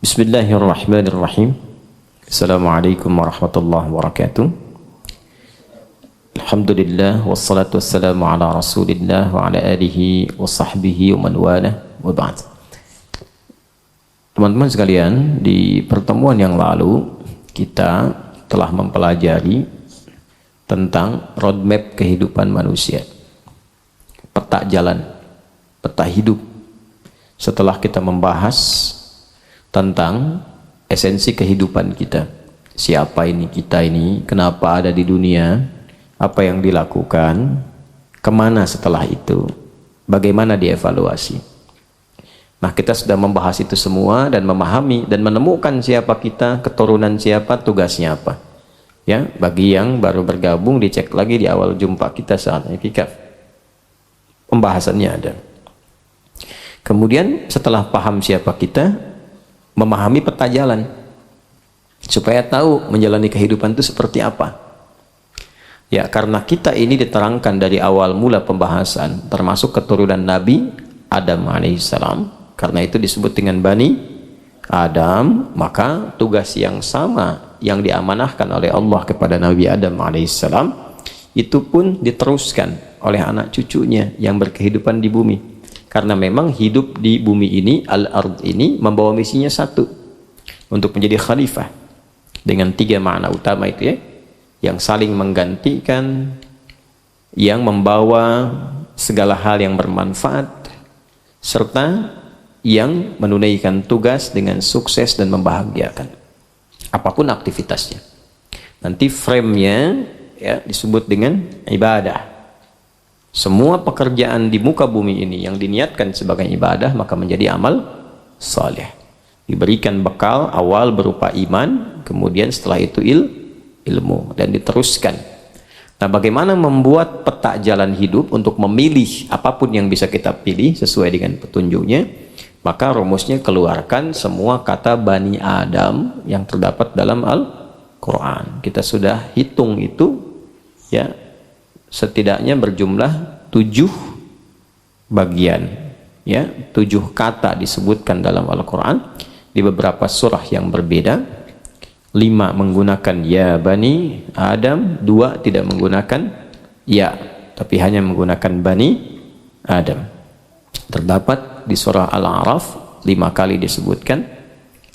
Bismillahirrahmanirrahim. Assalamualaikum warahmatullahi wabarakatuh. Alhamdulillah wassalatu wassalamu ala Rasulillah wa ala alihi wa sahbihi wa man wala wa ba'd. Teman-teman sekalian, di pertemuan yang lalu kita telah mempelajari tentang roadmap kehidupan manusia, peta jalan, peta hidup. Setelah kita membahas tentang esensi kehidupan kita, siapa ini kita ini, kenapa ada di dunia, apa yang dilakukan, kemana setelah itu, bagaimana dievaluasi. Nah, kita sudah membahas itu semua dan memahami dan menemukan siapa kita, keturunan siapa, tugasnya apa. Ya, bagi yang baru bergabung, dicek lagi di awal jumpa kita saat i'tikaf, pembahasannya ada. Kemudian setelah paham siapa kita, memahami peta jalan supaya tahu menjalani kehidupan itu seperti apa. Ya, karena kita ini diterangkan dari awal mula pembahasan termasuk keturunan Nabi Adam alaihissalam, karena itu disebut dengan Bani Adam, maka tugas yang sama yang diamanahkan oleh Allah kepada Nabi Adam alaihissalam itu pun diteruskan oleh anak cucunya yang berkehidupan di bumi. Karena memang hidup di bumi ini, al-ard ini, membawa misinya satu, untuk menjadi khalifah, dengan 3 makna utama itu ya, yang saling menggantikan, yang membawa segala hal yang bermanfaat, serta yang menunaikan tugas dengan sukses dan membahagiakan apapun aktivitasnya. Nanti frame-nya ya disebut dengan ibadah. Semua pekerjaan di muka bumi ini yang diniatkan sebagai ibadah maka menjadi amal saleh. Diberikan bekal awal berupa iman, kemudian setelah itu ilmu dan diteruskan. Nah, bagaimana membuat peta jalan hidup untuk memilih apapun yang bisa kita pilih sesuai dengan petunjuknya? Maka rumusnya keluarkan semua kata Bani Adam yang terdapat dalam Al-Quran. Kita sudah hitung itu ya, setidaknya berjumlah 7 bagian ya, 7 kata disebutkan dalam Al-Quran di beberapa surah yang berbeda. 5 menggunakan ya Bani Adam, 2 tidak menggunakan ya, tapi hanya menggunakan Bani Adam. Terdapat di surah Al-A'raf 5 kali disebutkan,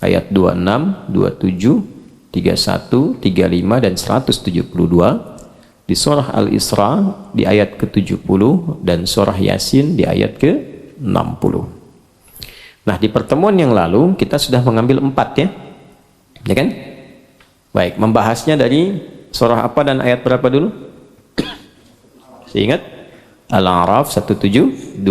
ayat 26, 27, 31, 35 dan 172. Di surah Al-Isra di ayat ke-70 dan surah Yasin di ayat ke-60. Nah, di pertemuan yang lalu kita sudah mengambil 4 ya. Ya kan? Baik, membahasnya dari surah apa dan ayat berapa dulu? Saya ingat Al-A'raf 172.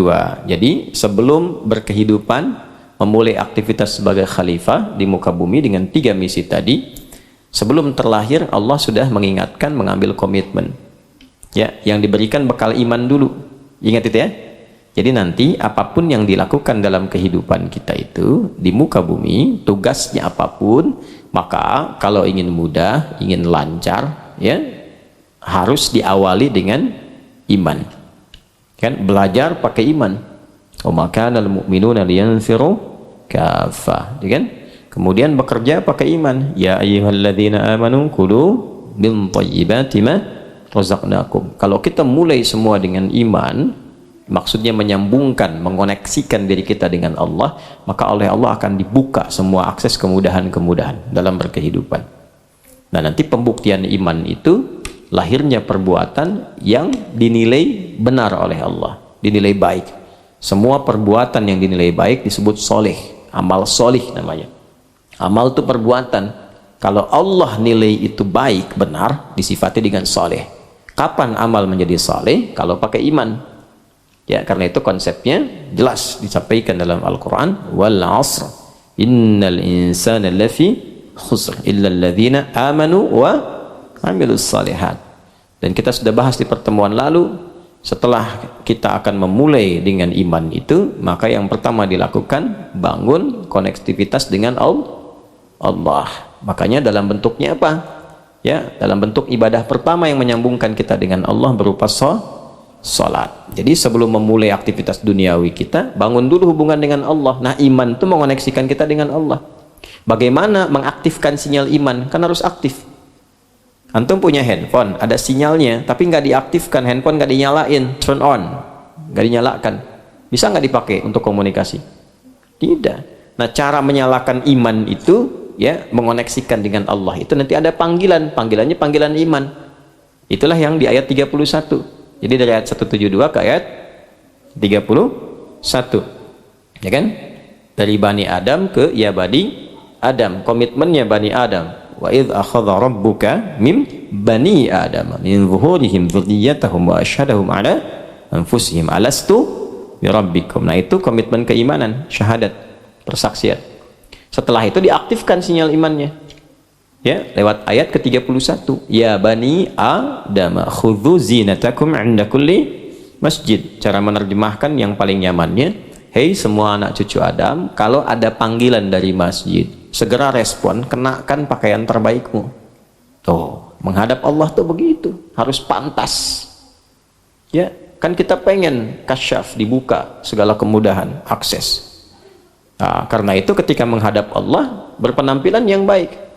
Jadi sebelum berkehidupan, memulai aktivitas sebagai khalifah di muka bumi dengan 3 misi tadi, sebelum terlahir Allah sudah mengingatkan, mengambil komitmen ya, yang diberikan bekal iman dulu. Ingat itu ya. Jadi nanti apapun yang dilakukan dalam kehidupan kita itu di muka bumi, tugasnya apapun, maka kalau ingin mudah, ingin lancar ya, harus diawali dengan iman. Kan belajar pakai iman. Wa ma kana al-mu'minuna liyanfiru kaffah, kan? Kemudian bekerja pakai iman. Ya ayyuhalladzina amanu kulu min thayyibati ma razaqnakum. Kalau kita mulai semua dengan iman, maksudnya menyambungkan, mengoneksikan diri kita dengan Allah, maka oleh Allah akan dibuka semua akses kemudahan-kemudahan dalam berkehidupan. Nah, nanti pembuktian iman itu lahirnya perbuatan yang dinilai benar oleh Allah, dinilai baik. Semua perbuatan yang dinilai baik disebut soleh, amal soleh namanya. Amal itu perbuatan. Kalau Allah nilai itu baik, benar, disifati dengan soleh. Kapan amal menjadi soleh? Kalau pakai iman. Ya, karena itu konsepnya jelas disampaikan dalam Al-Quran. Wal asr, innal insana lafi khusr, illa alladhina amanu wa amilus salihat. Dan kita sudah bahas di pertemuan lalu, setelah kita akan memulai dengan iman itu, maka yang pertama dilakukan, bangun konektivitas dengan Allah. Makanya dalam bentuknya apa? Ya, dalam bentuk ibadah pertama yang menyambungkan kita dengan Allah berupa salat. Jadi sebelum memulai aktivitas duniawi kita, bangun dulu hubungan dengan Allah. Nah, iman itu mengoneksikan kita dengan Allah. Bagaimana mengaktifkan sinyal iman? Kan harus aktif. Antum punya handphone, ada sinyalnya, tapi nggak diaktifkan, handphone nggak dinyalain, turn on, nggak dinyalakan. Bisa nggak dipakai untuk komunikasi? Tidak. Nah, cara menyalakan iman itu, ya, mengoneksikan dengan Allah. Itu nanti ada panggilan, panggilannya panggilan iman. Itulah yang di ayat 31. Jadi dari ayat 172 ke ayat 31. Ya kan? Dari Bani Adam ke ya Bani Adam. Komitmennya Bani Adam. Wa idh akhadha rabbuka min bani Adam min zuhurihim dzurriyyatahum wa asyhadahum ala anfusihim alastu bi rabbikum. Nah, itu komitmen keimanan, syahadat, persaksian. Setelah itu diaktifkan sinyal imannya. Ya, lewat ayat ke-31. Ya Bani Adam khudhu zinatakum 'inda kulli masjid. Cara menerjemahkan yang paling nyamannya, hei semua anak cucu Adam, kalau ada panggilan dari masjid, segera respon, kenakan pakaian terbaikmu. Tuh, menghadap Allah tuh begitu, harus pantas. Ya, kan kita pengen kasyaf, dibuka segala kemudahan, akses. Nah, karena itu ketika menghadap Allah, berpenampilan yang baik.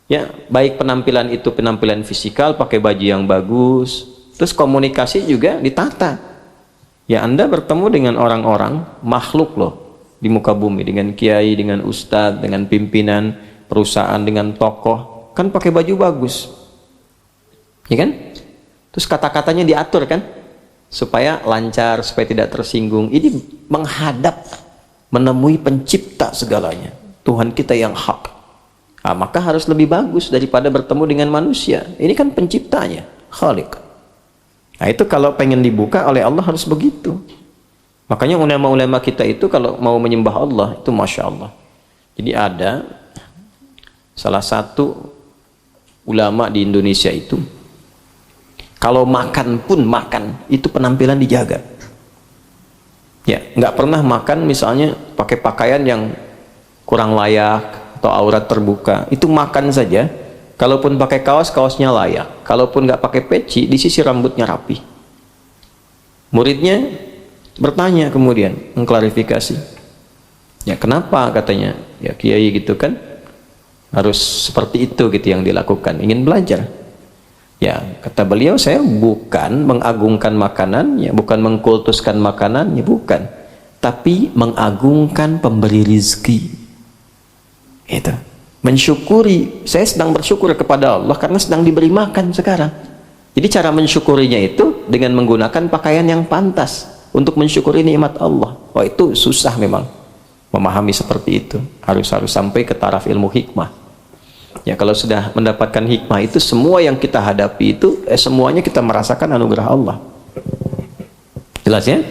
Ya, baik penampilan itu penampilan fisikal, pakai baju yang bagus, terus komunikasi juga ditata. Ya, Anda bertemu dengan orang-orang makhluk loh di muka bumi, dengan kiai, dengan ustadz, dengan pimpinan perusahaan, dengan tokoh, kan pakai baju bagus, ya kan? Terus kata-katanya diatur kan, supaya lancar, supaya tidak tersinggung. Ini menghadap, menemui pencipta segalanya, Tuhan kita yang hak. Nah, maka harus lebih bagus daripada bertemu dengan manusia. Ini kan penciptanya, Khaliq. Nah, itu kalau pengen dibuka oleh Allah harus begitu. Makanya ulama-ulama kita itu kalau mau menyembah Allah itu Masya Allah. Jadi ada salah satu ulama di Indonesia itu, kalau makan pun makan, itu penampilan dijaga. Ya, nggak pernah makan misalnya pakai pakaian yang kurang layak, atau aurat terbuka. Itu makan saja, kalaupun pakai kaos, kaosnya layak. Kalaupun nggak pakai peci, disisir rambutnya rapi. Muridnya bertanya kemudian, mengklarifikasi. Ya, kenapa katanya? Ya, kiai gitu kan, harus seperti itu gitu yang dilakukan, ingin belajar. Ya, kata beliau, saya bukan mengagungkan makanan, ya, bukan mengkultuskan makanan, ya, bukan. Tapi mengagungkan pemberi rizki. Itu mensyukuri, saya sedang bersyukur kepada Allah karena sedang diberi makan sekarang. Jadi cara mensyukurinya itu dengan menggunakan pakaian yang pantas untuk mensyukuri nikmat Allah. Oh, itu susah memang memahami seperti itu, harus sampai ke taraf ilmu hikmah. Ya, kalau sudah mendapatkan hikmah itu, semua yang kita hadapi itu semuanya kita merasakan anugerah Allah. Jelas ya?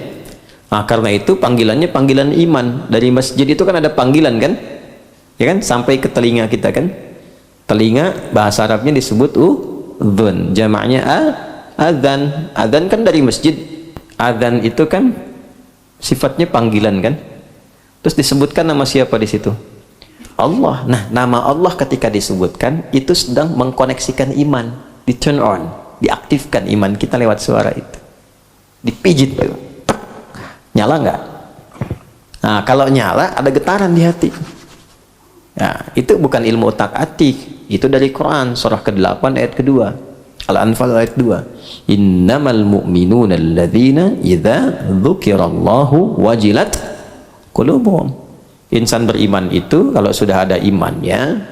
Nah, karena itu panggilannya panggilan iman. Dari masjid itu kan ada panggilan kan? Ya kan, sampai ke telinga kita kan. Telinga bahasa Arabnya disebut udhun, jamaknya adzan. Adzan kan dari masjid. Adzan itu kan sifatnya panggilan kan. Terus disebutkan nama siapa di situ? Allah. Nah, nama Allah ketika disebutkan itu sedang mengkoneksikan iman, di turn on, diaktifkan iman kita lewat suara itu. Dipijit tuh. Nyala nggak? Nah, kalau nyala ada getaran di hati. Nah, itu bukan ilmu otak-atik, itu dari Quran surah ke-8 ayat kedua, Al-Anfal ayat 2. Innamal mu'minuna alladzina idza dzukirallahu wajilat qulubuhum. Insan beriman itu kalau sudah ada imannya,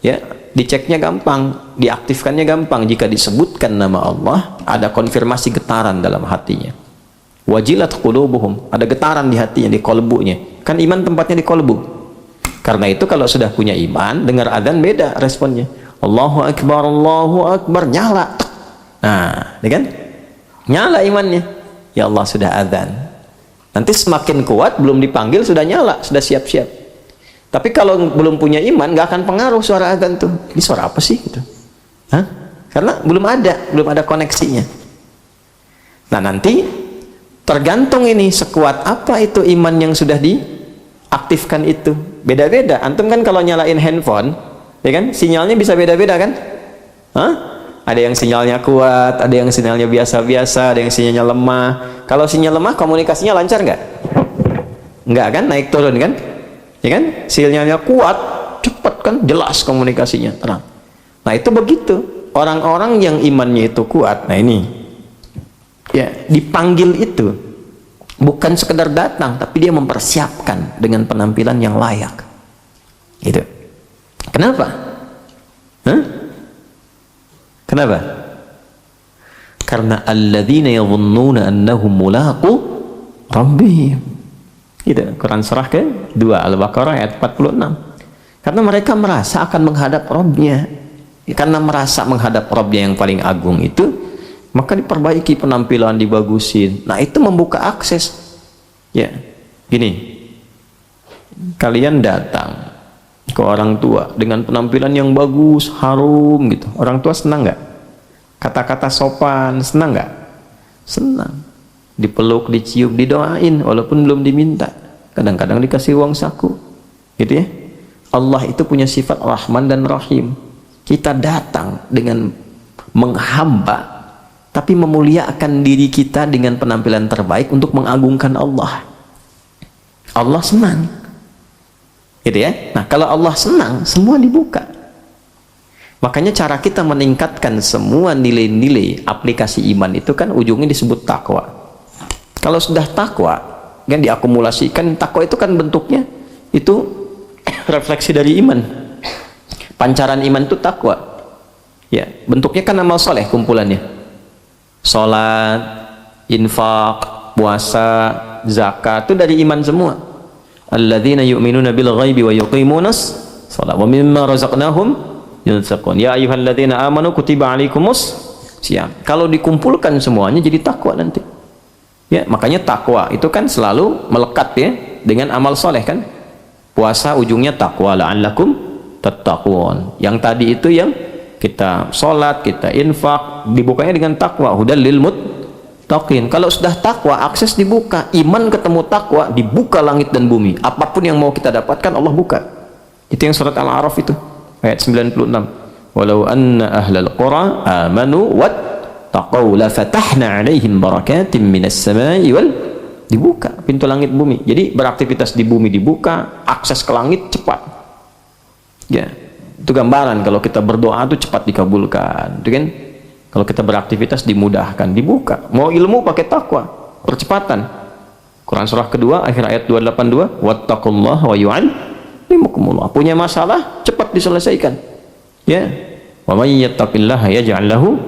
ya, diceknya gampang, diaktifkannya gampang. Jika disebutkan nama Allah, ada konfirmasi getaran dalam hatinya. Wajilat qulubuhum, ada getaran di hatinya, di kolbunya. Kan iman tempatnya di kolbu. Karena itu kalau sudah punya iman, dengar adzan beda responnya. Allahu Akbar, nyala. Nah, ya kan? Nyala imannya. Ya Allah, sudah adzan. Nanti semakin kuat, belum dipanggil sudah nyala, sudah siap-siap. Tapi kalau belum punya iman, nggak akan pengaruh suara adzan tuh. Ini suara apa sih gitu? Hah? Karena belum ada koneksinya. Nah, nanti tergantung ini sekuat apa itu iman yang sudah diaktifkan itu. Beda-beda. Antum kan kalau nyalain handphone, ya kan, sinyalnya bisa beda-beda kan? Hah? Ada yang sinyalnya kuat, ada yang sinyalnya biasa-biasa, ada yang sinyalnya lemah. Kalau sinyal lemah, komunikasinya lancar nggak? Nggak kan? Naik turun kan? Ya kan? Sinyalnya kuat, cepat cepat kan, jelas komunikasinya, terang. Nah itu begitu orang-orang yang imannya itu kuat. Nah ini ya, dipanggil itu bukan sekedar datang, tapi dia mempersiapkan dengan penampilan yang layak. Gitu. Kenapa? Hah? Kenapa? Karena alladzina yadhunnuna annahum mulaqu rabbihim. Gitu. Quran surah ke-2 Al-Baqarah ayat 46. Karena mereka merasa akan menghadap Rabbnya. Karena merasa menghadap Rabbnya yang paling agung itu, maka diperbaiki penampilan, dibagusin. Nah itu membuka akses. Ya, gini, kalian datang ke orang tua dengan penampilan yang bagus, harum gitu. Orang tua senang nggak? Kata-kata sopan, senang nggak? Senang. Dipeluk, dicium, didoain walaupun belum diminta. Kadang-kadang dikasih uang saku. Gitu ya. Allah itu punya sifat Rahman dan Rahim. Kita datang dengan menghamba, tapi memuliakan diri kita dengan penampilan terbaik untuk mengagungkan Allah. Allah senang. Gitu ya. Nah, kalau Allah senang, semua dibuka. Makanya cara kita meningkatkan semua nilai-nilai aplikasi iman itu kan ujungnya disebut takwa. Kalau sudah takwa, kan diakumulasikan, takwa itu kan bentuknya itu refleksi dari iman. Pancaran iman itu takwa. Ya, bentuknya kan amal soleh kumpulannya. Salat, infak, puasa, zakat itu dari iman semua. Alladzina yu'minuna bil ghaibi wa yuqimunas shalah wa mimma razaqnahum yunfiqun. Ya ayyuhalladzina amanu kutiba alaikumus syiyam. Kalau dikumpulkan semuanya jadi takwa nanti. Ya, makanya takwa itu kan selalu melekat ya dengan amal soleh kan. Puasa ujungnya takwa, la'allakum tattaqun. Yang tadi itu yang kita sholat, kita infak, dibukanya dengan takwa, hudal lil muttaqin. Kalau sudah takwa, akses dibuka. Iman ketemu takwa, dibuka langit dan bumi. Apapun yang mau kita dapatkan, Allah buka. Itu yang surat Al-A'raf itu ayat 96. Walau anna ahlal qura amanu wattaqau la fatahna 'alaihim barakatim minas samai wal, dibuka pintu langit bumi. Jadi beraktivitas di bumi dibuka, akses ke langit cepat. Ya, itu gambaran kalau kita berdoa itu cepat dikabulkan, itu kan? Kalau kita beraktivitas dimudahkan, dibuka. Mau ilmu pakai takwa, percepatan. Quran surah kedua akhir ayat 282, wattaqullaha wa yu'allimukumullah. Punya masalah cepat diselesaikan. Ya. Wa may yattaqillaha yaj'al lahu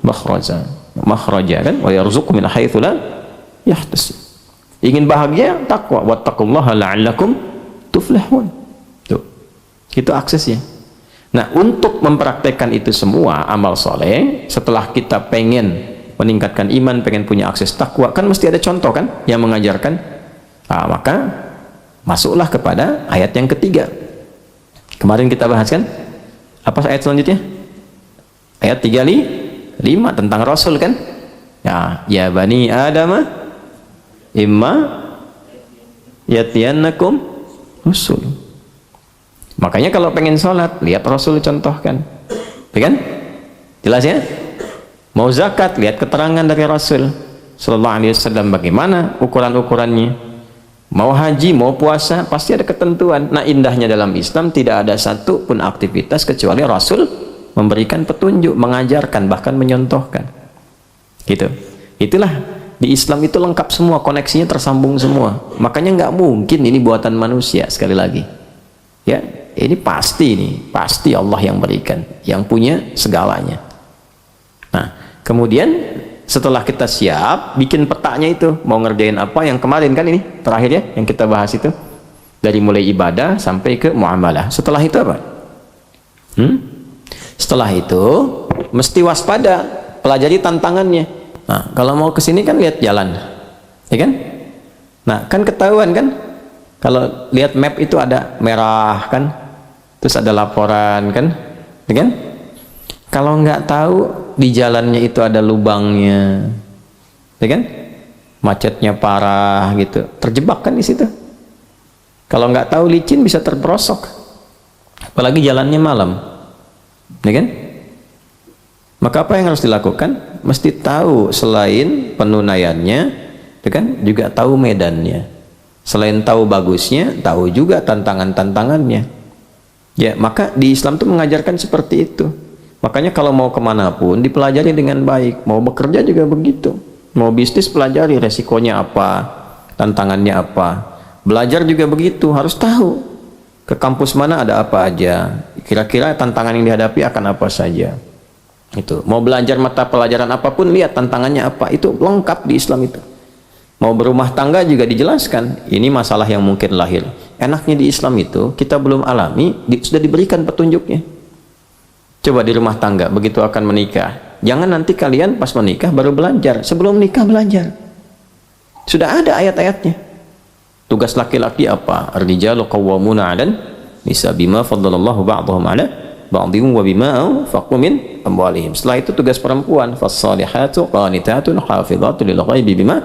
makhraja. Makhraja kan? Wa yarzuqhu min haitsu la yahtasib. Ingin bahagia, takwa. Wattaqullaha la'allakum tuflihun. Tuh. Itu aksesnya. Nah, untuk mempraktekkan itu semua amal soleh, setelah kita pengen meningkatkan iman, pengen punya akses takwa, kan mesti ada contoh kan yang mengajarkan. Nah, maka masuklah kepada ayat yang ketiga. Kemarin kita bahas kan? Apa ayat selanjutnya? Ayat 35 tentang Rasul kan? Ya bani Adam imma yatiyannakum rusul. Makanya kalau pengen sholat, lihat Rasul contohkan, ya kan? Jelas ya? Mau zakat, lihat keterangan dari Rasul Sallallahu Alaihi Wasallam bagaimana ukuran-ukurannya. Mau haji, mau puasa, pasti ada ketentuan. Nah, indahnya dalam Islam tidak ada satu pun aktivitas kecuali Rasul memberikan petunjuk, mengajarkan, bahkan menyontohkan. Gitu. Itulah di Islam itu lengkap semua, koneksinya tersambung semua. Makanya nggak mungkin ini buatan manusia, sekali lagi. Ya, ini pasti Allah yang berikan, yang punya segalanya. Nah, kemudian setelah kita siap bikin petanya itu, mau ngerjain apa yang kemarin kan ini terakhir ya yang kita bahas itu, dari mulai ibadah sampai ke muamalah. Setelah itu apa? Setelah itu mesti waspada, pelajari tantangannya. Nah, kalau mau ke sini kan lihat jalan, ya kan? Nah, kan ketahuan kan? Kalau lihat map itu ada merah kan, terus ada laporan kan, ya kan? Kalau nggak tahu di jalannya itu ada lubangnya, ya kan? Macetnya parah gitu, terjebak kan di situ. Kalau nggak tahu licin bisa terperosok, apalagi jalannya malam, ya kan? Maka apa yang harus dilakukan? Mesti tahu selain penunaiannya, ya kan? Juga tahu medannya. Selain tahu bagusnya, tahu juga tantangan-tantangannya. Ya, maka di Islam tuh mengajarkan seperti itu. Makanya kalau mau kemanapun dipelajari dengan baik. Mau bekerja juga begitu. Mau bisnis pelajari resikonya apa, tantangannya apa. Belajar juga begitu, harus tahu ke kampus mana ada apa aja. Kira-kira tantangan yang dihadapi akan apa saja. Itu. Mau belajar mata pelajaran apapun, lihat tantangannya apa. Itu lengkap di Islam itu. Mau berumah tangga juga dijelaskan. Ini masalah yang mungkin lahir. Enaknya di Islam itu kita belum alami, sudah diberikan petunjuknya. Coba di rumah tangga begitu akan menikah, jangan nanti kalian pas menikah baru belajar. Sebelum nikah belajar. Sudah ada ayat-ayatnya. Tugas laki-laki apa? Ar-rijalu qawwamuna 'alan nisa bima faddalallahu ba'dahum 'ala ba'dihim wa bima anfaqu min amwalihim. Setelah itu tugas perempuan, fas-salihatu qanitatun hafizatu lil ghaibi bima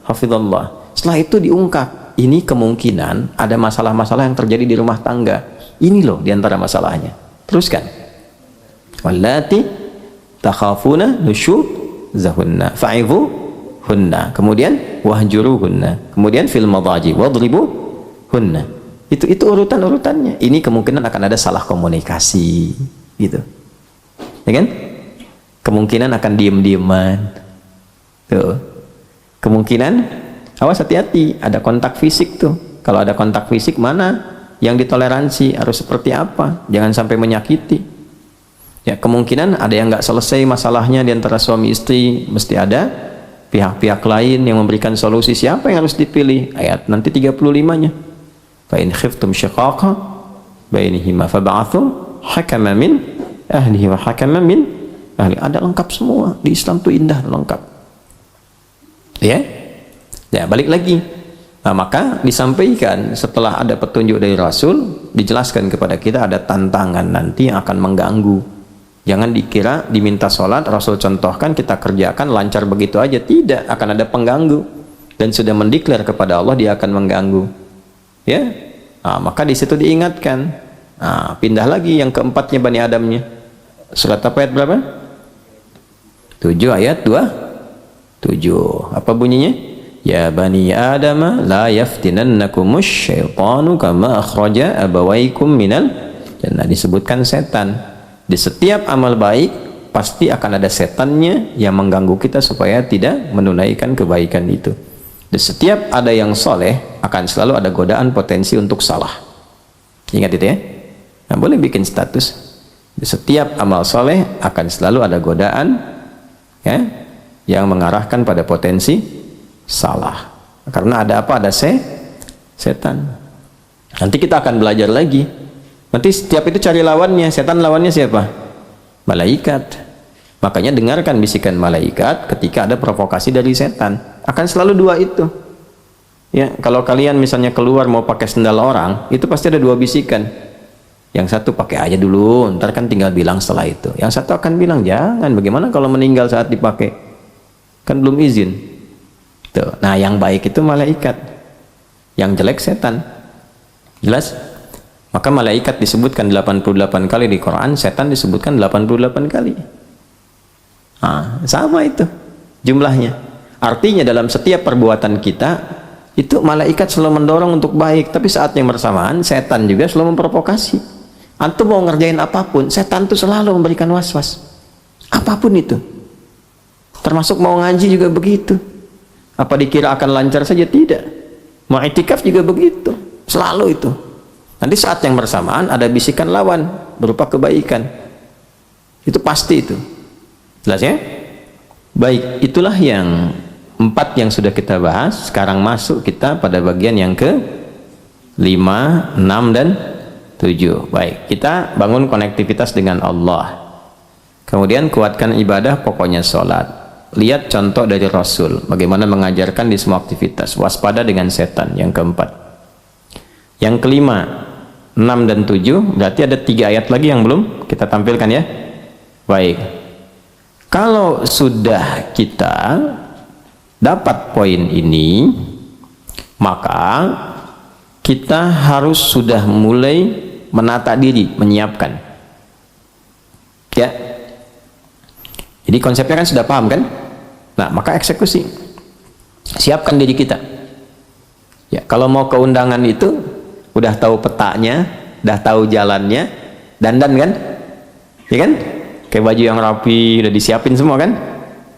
hafizallah. Setelah itu diungkap, ini kemungkinan ada masalah-masalah yang terjadi di rumah tangga. Ini loh diantara masalahnya. Teruskan. Wallati takhafuna nusyuzahunna fa'idhuhunna. Kemudian wahjuruhunna. Kemudian fil madaji wadribuhunna. Itu urutan-urutannya. Ini kemungkinan akan ada salah komunikasi, gitu. Ya kan? Kemungkinan akan diem-dieman. Tuh. Kemungkinan, awas hati-hati, ada kontak fisik tuh. Kalau ada kontak fisik, mana yang ditoleransi, harus seperti apa, jangan sampai menyakiti. Ya, kemungkinan ada yang nggak selesai masalahnya di antara suami istri, mesti ada pihak-pihak lain yang memberikan solusi. Siapa yang harus dipilih? Ayat nanti 35-nya. Fa in khiftum shiqaqa bainihima fab'athu hakaman min ahlihi wa hakaman min ahli. Ada lengkap semua. Di Islam tuh indah, lengkap. Ya, balik lagi. Nah, maka disampaikan setelah ada petunjuk dari Rasul, dijelaskan kepada kita ada tantangan nanti yang akan mengganggu. Jangan dikira diminta sholat, Rasul contohkan, kita kerjakan lancar begitu aja. Tidak, akan ada pengganggu. Dan sudah mendeklar kepada Allah dia akan mengganggu. Ya, nah, maka di situ diingatkan. Nah, pindah lagi yang keempatnya Bani Adamnya. Surat apa ayat berapa? 7 ayat 27. Apa bunyinya? Ya Bani Adam la yaftinannakumus syaitanu kama akhraja abawaikum minal jannah. Disebutkan setan. Di setiap amal baik pasti akan ada setannya yang mengganggu kita supaya tidak menunaikan kebaikan itu. Di setiap ada yang soleh akan selalu ada godaan potensi untuk salah. Ingat itu ya. Nah, boleh bikin status. Di setiap amal soleh akan selalu ada godaan, ya, yang mengarahkan pada potensi salah. Karena ada apa? Ada setan. Nanti kita akan belajar lagi. Nanti setiap itu cari lawannya. Setan lawannya siapa? Malaikat. Makanya dengarkan bisikan malaikat ketika ada provokasi dari setan. Akan selalu dua itu. Ya, kalau kalian misalnya keluar mau pakai sendal orang, itu pasti ada dua bisikan. Yang satu pakai aja dulu, ntar kan tinggal bilang setelah itu. Yang satu akan bilang, jangan, bagaimana kalau meninggal saat dipakai? Kan belum izin. Tuh. Nah, yang baik itu malaikat. Yang jelek setan. Jelas? Maka malaikat disebutkan 88 kali di Quran, setan disebutkan 88 kali. Nah, sama itu jumlahnya. Artinya dalam setiap perbuatan kita, itu malaikat selalu mendorong untuk baik, tapi saat yang bersamaan, setan juga selalu memprovokasi. Antum mau ngerjain apapun, setan itu selalu memberikan was-was. Apapun itu. Termasuk mau ngaji juga begitu. Apa dikira akan lancar saja? Tidak. Mau itikaf juga begitu. Selalu itu. Nanti saat yang bersamaan ada bisikan lawan berupa kebaikan. Itu pasti itu. Jelas ya? Baik, itulah yang 4 yang sudah kita bahas. Sekarang masuk kita pada bagian yang ke 5, 6 dan 7. Baik, kita bangun konektivitas dengan Allah. Kemudian kuatkan ibadah, pokoknya sholat. Lihat contoh dari Rasul, bagaimana mengajarkan di semua aktivitas. Waspada dengan setan, yang keempat. Yang kelima, 6 dan 7, berarti ada 3 ayat lagi yang belum kita tampilkan ya. Baik, kalau sudah kita dapat poin ini, maka kita harus sudah mulai menata diri, menyiapkan ya. Jadi konsepnya kan sudah paham kan? Nah, maka eksekusi, siapkan diri kita ya. Kalau mau ke undangan itu udah tahu petanya, dah tahu jalannya, dandan kan, ya kan, kayak baju yang rapi, udah disiapin semua kan,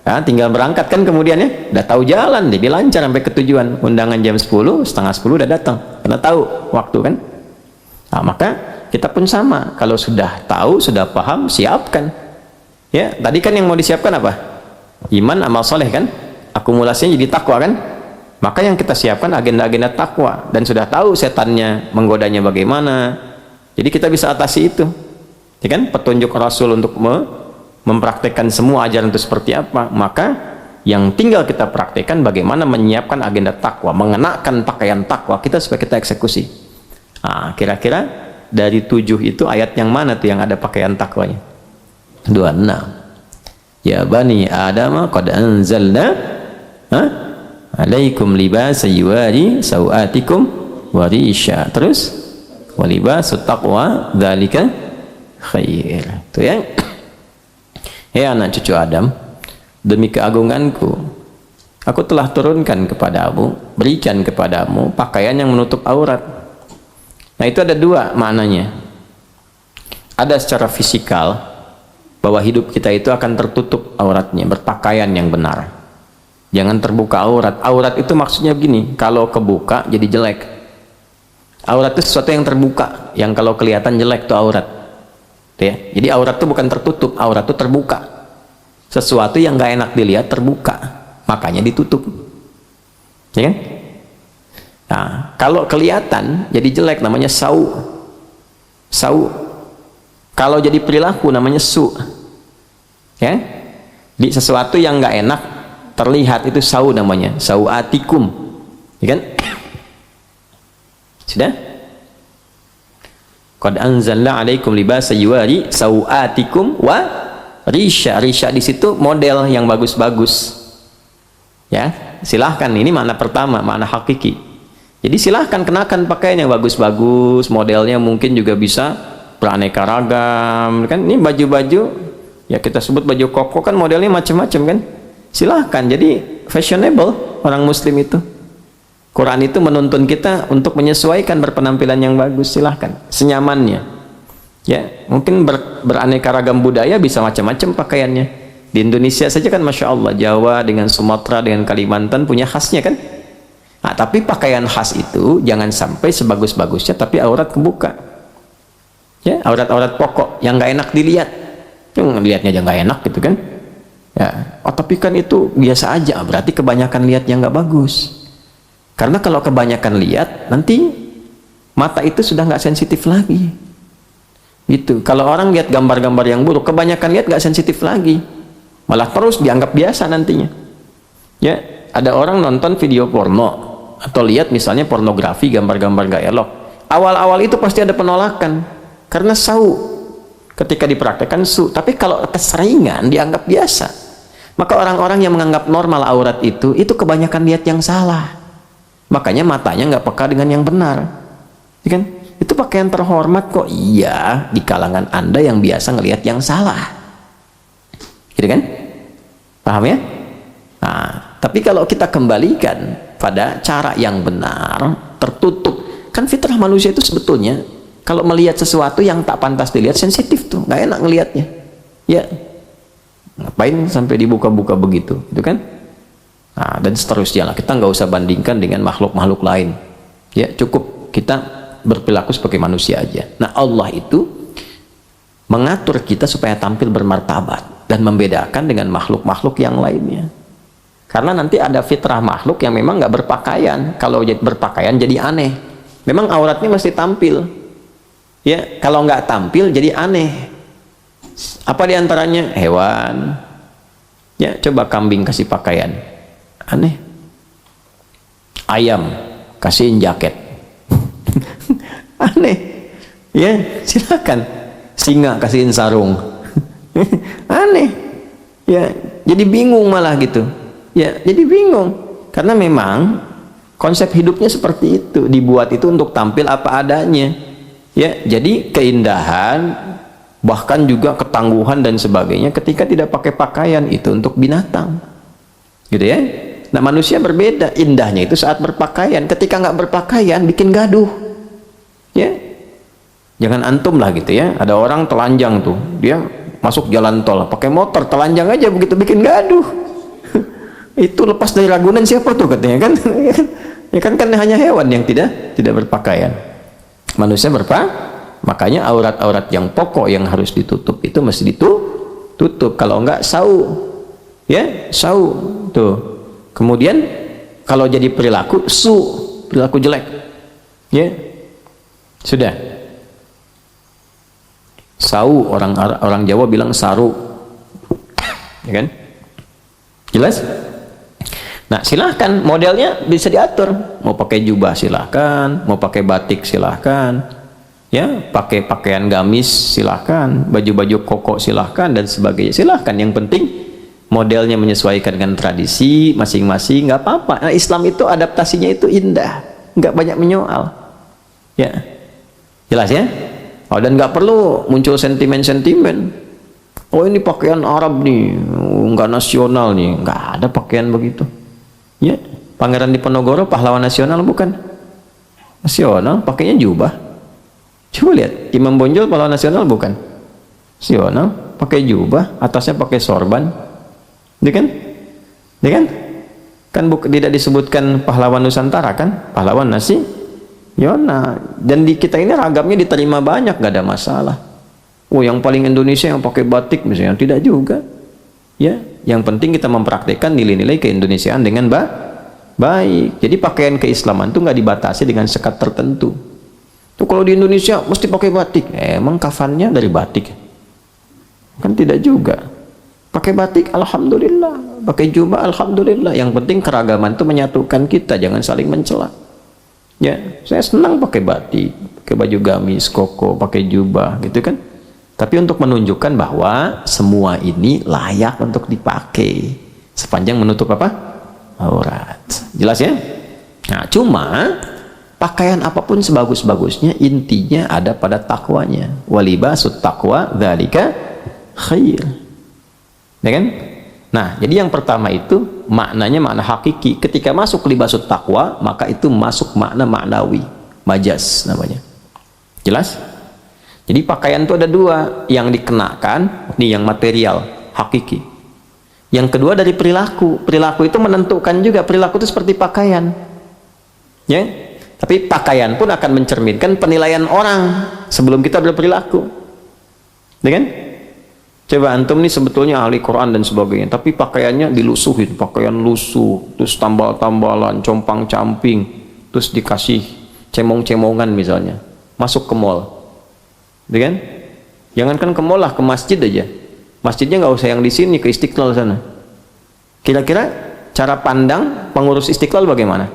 nah, tinggal berangkat kan kemudian ya, udah tahu jalan, jadi lancar sampai ke tujuan. Undangan jam 10, setengah 10 udah datang, karena tahu waktu kan. Nah, maka kita pun sama, kalau sudah tahu, sudah paham, siapkan. Ya, tadi kan yang mau disiapkan apa? Iman, amal soleh kan, akumulasinya jadi takwa kan. Maka yang kita siapkan agenda-agenda takwa, dan sudah tahu setannya menggodanya bagaimana, jadi kita bisa atasi itu, ya kan? Petunjuk Rasul untuk mempraktekkan semua ajaran itu seperti apa, maka yang tinggal kita praktekkan bagaimana menyiapkan agenda takwa, mengenakan pakaian takwa kita supaya kita eksekusi. Nah, kira-kira dari 7 itu ayat yang mana tuh yang ada pakaian takwanya? 26. Ya bani Adam qad anzalna alaikum libasa yuwari sawatikum warisha. Terus walibasut taqwa dzalika khair. Itu ya. Ya anak cucu Adam, demi keagunganku aku telah turunkan kepadamu, berikan kepadamu pakaian yang menutup aurat. Nah, itu ada 2 maknanya. Ada secara fisikal, bahwa hidup kita itu akan tertutup auratnya, berpakaian yang benar. Jangan terbuka aurat. Aurat itu maksudnya begini, kalau kebuka jadi jelek. Aurat itu sesuatu yang terbuka, yang kalau kelihatan jelek itu aurat. Ya. Jadi aurat itu bukan tertutup, aurat itu terbuka. Sesuatu yang gak enak dilihat terbuka, makanya ditutup. Ya kan? Nah, kalau kelihatan jadi jelek namanya sau. Sau. Kalau jadi perilaku namanya su. Ya? Di sesuatu yang gak enak terlihat itu sau namanya, sauatikum, ya kan? Sudah? Qad anzalna alaikum libasa yuwari sauatikum wa risha. Risha di situ model yang bagus-bagus. Ya, silahkan, ini makna pertama, makna hakiki. Jadi silahkan kenakan pakaian yang bagus-bagus, modelnya mungkin juga bisa beraneka ragam, kan? Ini baju-baju, ya kita sebut baju koko kan modelnya macam-macam kan? Silahkan, jadi fashionable orang muslim itu. Quran itu menuntun kita untuk menyesuaikan berpenampilan yang bagus, silahkan, senyamannya. Ya, mungkin beraneka ragam budaya bisa macam-macam pakaiannya. Di Indonesia saja kan Masya Allah, Jawa dengan Sumatera dengan Kalimantan punya khasnya kan. Nah, tapi pakaian khas itu jangan sampai sebagus-bagusnya tapi aurat kebuka. Ya, aurat-aurat pokok yang nggak enak dilihat, yang lihatnya aja nggak enak gitu kan. Ya, oh tapi kan itu biasa aja, berarti kebanyakan lihat yang nggak bagus. Karena kalau kebanyakan lihat, nanti mata itu sudah nggak sensitif lagi. Gitu. Kalau orang lihat gambar-gambar yang buruk, kebanyakan lihat nggak sensitif lagi, malah terus dianggap biasa nantinya. Ya, ada orang nonton video porno atau lihat misalnya pornografi, gambar-gambar nggak elok. Awal-awal itu pasti ada penolakan karena sau. Ketika dipraktekkan su, tapi kalau keseringan dianggap biasa. Maka orang-orang yang menganggap normal aurat itu kebanyakan lihat yang salah. Makanya matanya nggak peka dengan yang benar. Ya kan? Itu pakaian terhormat kok. Iya, di kalangan Anda yang biasa ngelihat yang salah. Gitu kan? Paham ya? Nah, tapi kalau kita kembalikan pada cara yang benar, tertutup. Kan fitrah manusia itu sebetulnya kalau melihat sesuatu yang tak pantas dilihat sensitif tuh, nggak enak ngelihatnya. Ya, ngapain sampai dibuka-buka begitu, gitu kan? Nah, dan seterusnya lah. Kita nggak usah bandingkan dengan makhluk-makhluk lain. Ya, cukup kita berperilaku sebagai manusia aja. Nah, Allah itu mengatur kita supaya tampil bermartabat dan membedakan dengan makhluk-makhluk yang lainnya. Karena nanti ada fitrah makhluk yang memang nggak berpakaian. Kalau berpakaian jadi aneh. Memang auratnya mesti tampil. Ya, kalau nggak tampil jadi aneh. Apa diantaranya? Hewan. Ya, coba kambing kasih pakaian, aneh. Ayam kasihin jaket, aneh. Ya, silakan. Singa kasihin sarung, aneh. Ya, jadi bingung malah gitu. Ya, jadi bingung karena memang konsep hidupnya seperti itu, dibuat itu untuk tampil apa adanya. Ya, jadi keindahan bahkan juga ketangguhan dan sebagainya ketika tidak pakai pakaian itu untuk binatang, gitu ya. Nah, manusia berbeda, indahnya itu saat berpakaian. Ketika nggak berpakaian bikin gaduh, ya. Jangan antum lah gitu ya. Ada orang telanjang tuh, dia masuk jalan tol pakai motor telanjang aja, begitu bikin gaduh. Itu lepas dari Ragunan siapa tuh katanya kan? Ya kan hanya hewan yang tidak berpakaian. Manusia makanya aurat-aurat yang pokok yang harus ditutup itu mesti ditutup. Kalau enggak sau, ya sau tuh. Kemudian kalau jadi perilaku perilaku jelek, ya sudah. Sau, orang Jawa bilang saru, ya kan? Jelas? Nah, silahkan modelnya bisa diatur. Mau pakai jubah silahkan, mau pakai batik silahkan, ya, pakai pakaian gamis silahkan, baju-baju koko silahkan dan sebagainya silahkan. Yang penting modelnya menyesuaikan dengan tradisi masing-masing, nggak apa-apa. Nah, Islam itu adaptasinya itu indah, nggak banyak menyoal, ya, jelas ya. Oh, dan nggak perlu muncul sentimen-sentimen. Oh, ini pakaian Arab nih, nggak nasional nih, nggak ada pakaian begitu. Ya, Pangeran Diponegoro pahlawan nasional bukan? Nasional, pakainya jubah. Coba lihat, Imam Bonjol pahlawan nasional bukan? Nasional, pakai jubah, atasnya pakai sorban. Ini kan? Ini kan? Kan tidak disebutkan pahlawan Nusantara kan? Pahlawan Yona. Dan di kita ini ragamnya diterima banyak, gak ada masalah. Oh, yang paling Indonesia yang pakai batik misalnya, tidak juga. Ya, yang penting kita mempraktikkan nilai-nilai keindonesiaan dengan baik. Jadi pakaian keislaman itu nggak dibatasi dengan sekat tertentu. Tuh kalau di Indonesia mesti pakai batik, emang kafannya dari batik? Kan tidak juga. Pakai batik, alhamdulillah. Pakai jubah, alhamdulillah. Yang penting keragaman itu menyatukan kita, jangan saling mencela. Ya, saya senang pakai batik, pakai baju gamis, koko, pakai jubah, gitu kan. Tapi untuk menunjukkan bahwa semua ini layak untuk dipakai sepanjang menutup apa? Aurat. Jelas ya? Nah, cuma pakaian apapun sebagus-bagusnya intinya ada pada takwanya. Walibasut taqwa dzalika khair. Ya kan? Nah, jadi yang pertama itu maknanya makna hakiki. Ketika masuk libasut taqwa, maka itu masuk makna maknawi, majaz namanya. Jelas? Jadi pakaian itu ada dua, yang dikenakan, ini yang material, hakiki. Yang kedua dari perilaku. Perilaku itu menentukan juga, perilaku itu seperti pakaian. Ya? Tapi pakaian pun akan mencerminkan penilaian orang sebelum kita berperilaku. Ya kan? Coba antum nih sebetulnya ahli Quran dan sebagainya, tapi pakaiannya dilusuhin, pakaian lusuh, terus tambal-tambalan, compang-camping, terus dikasih cemong-cemongan misalnya, masuk ke mall. Ya kan? Jangankan ke mall lah, ke masjid aja. Masjidnya nggak usah yang di sini, ke Istiqlal sana. Kira-kira cara pandang pengurus Istiqlal bagaimana?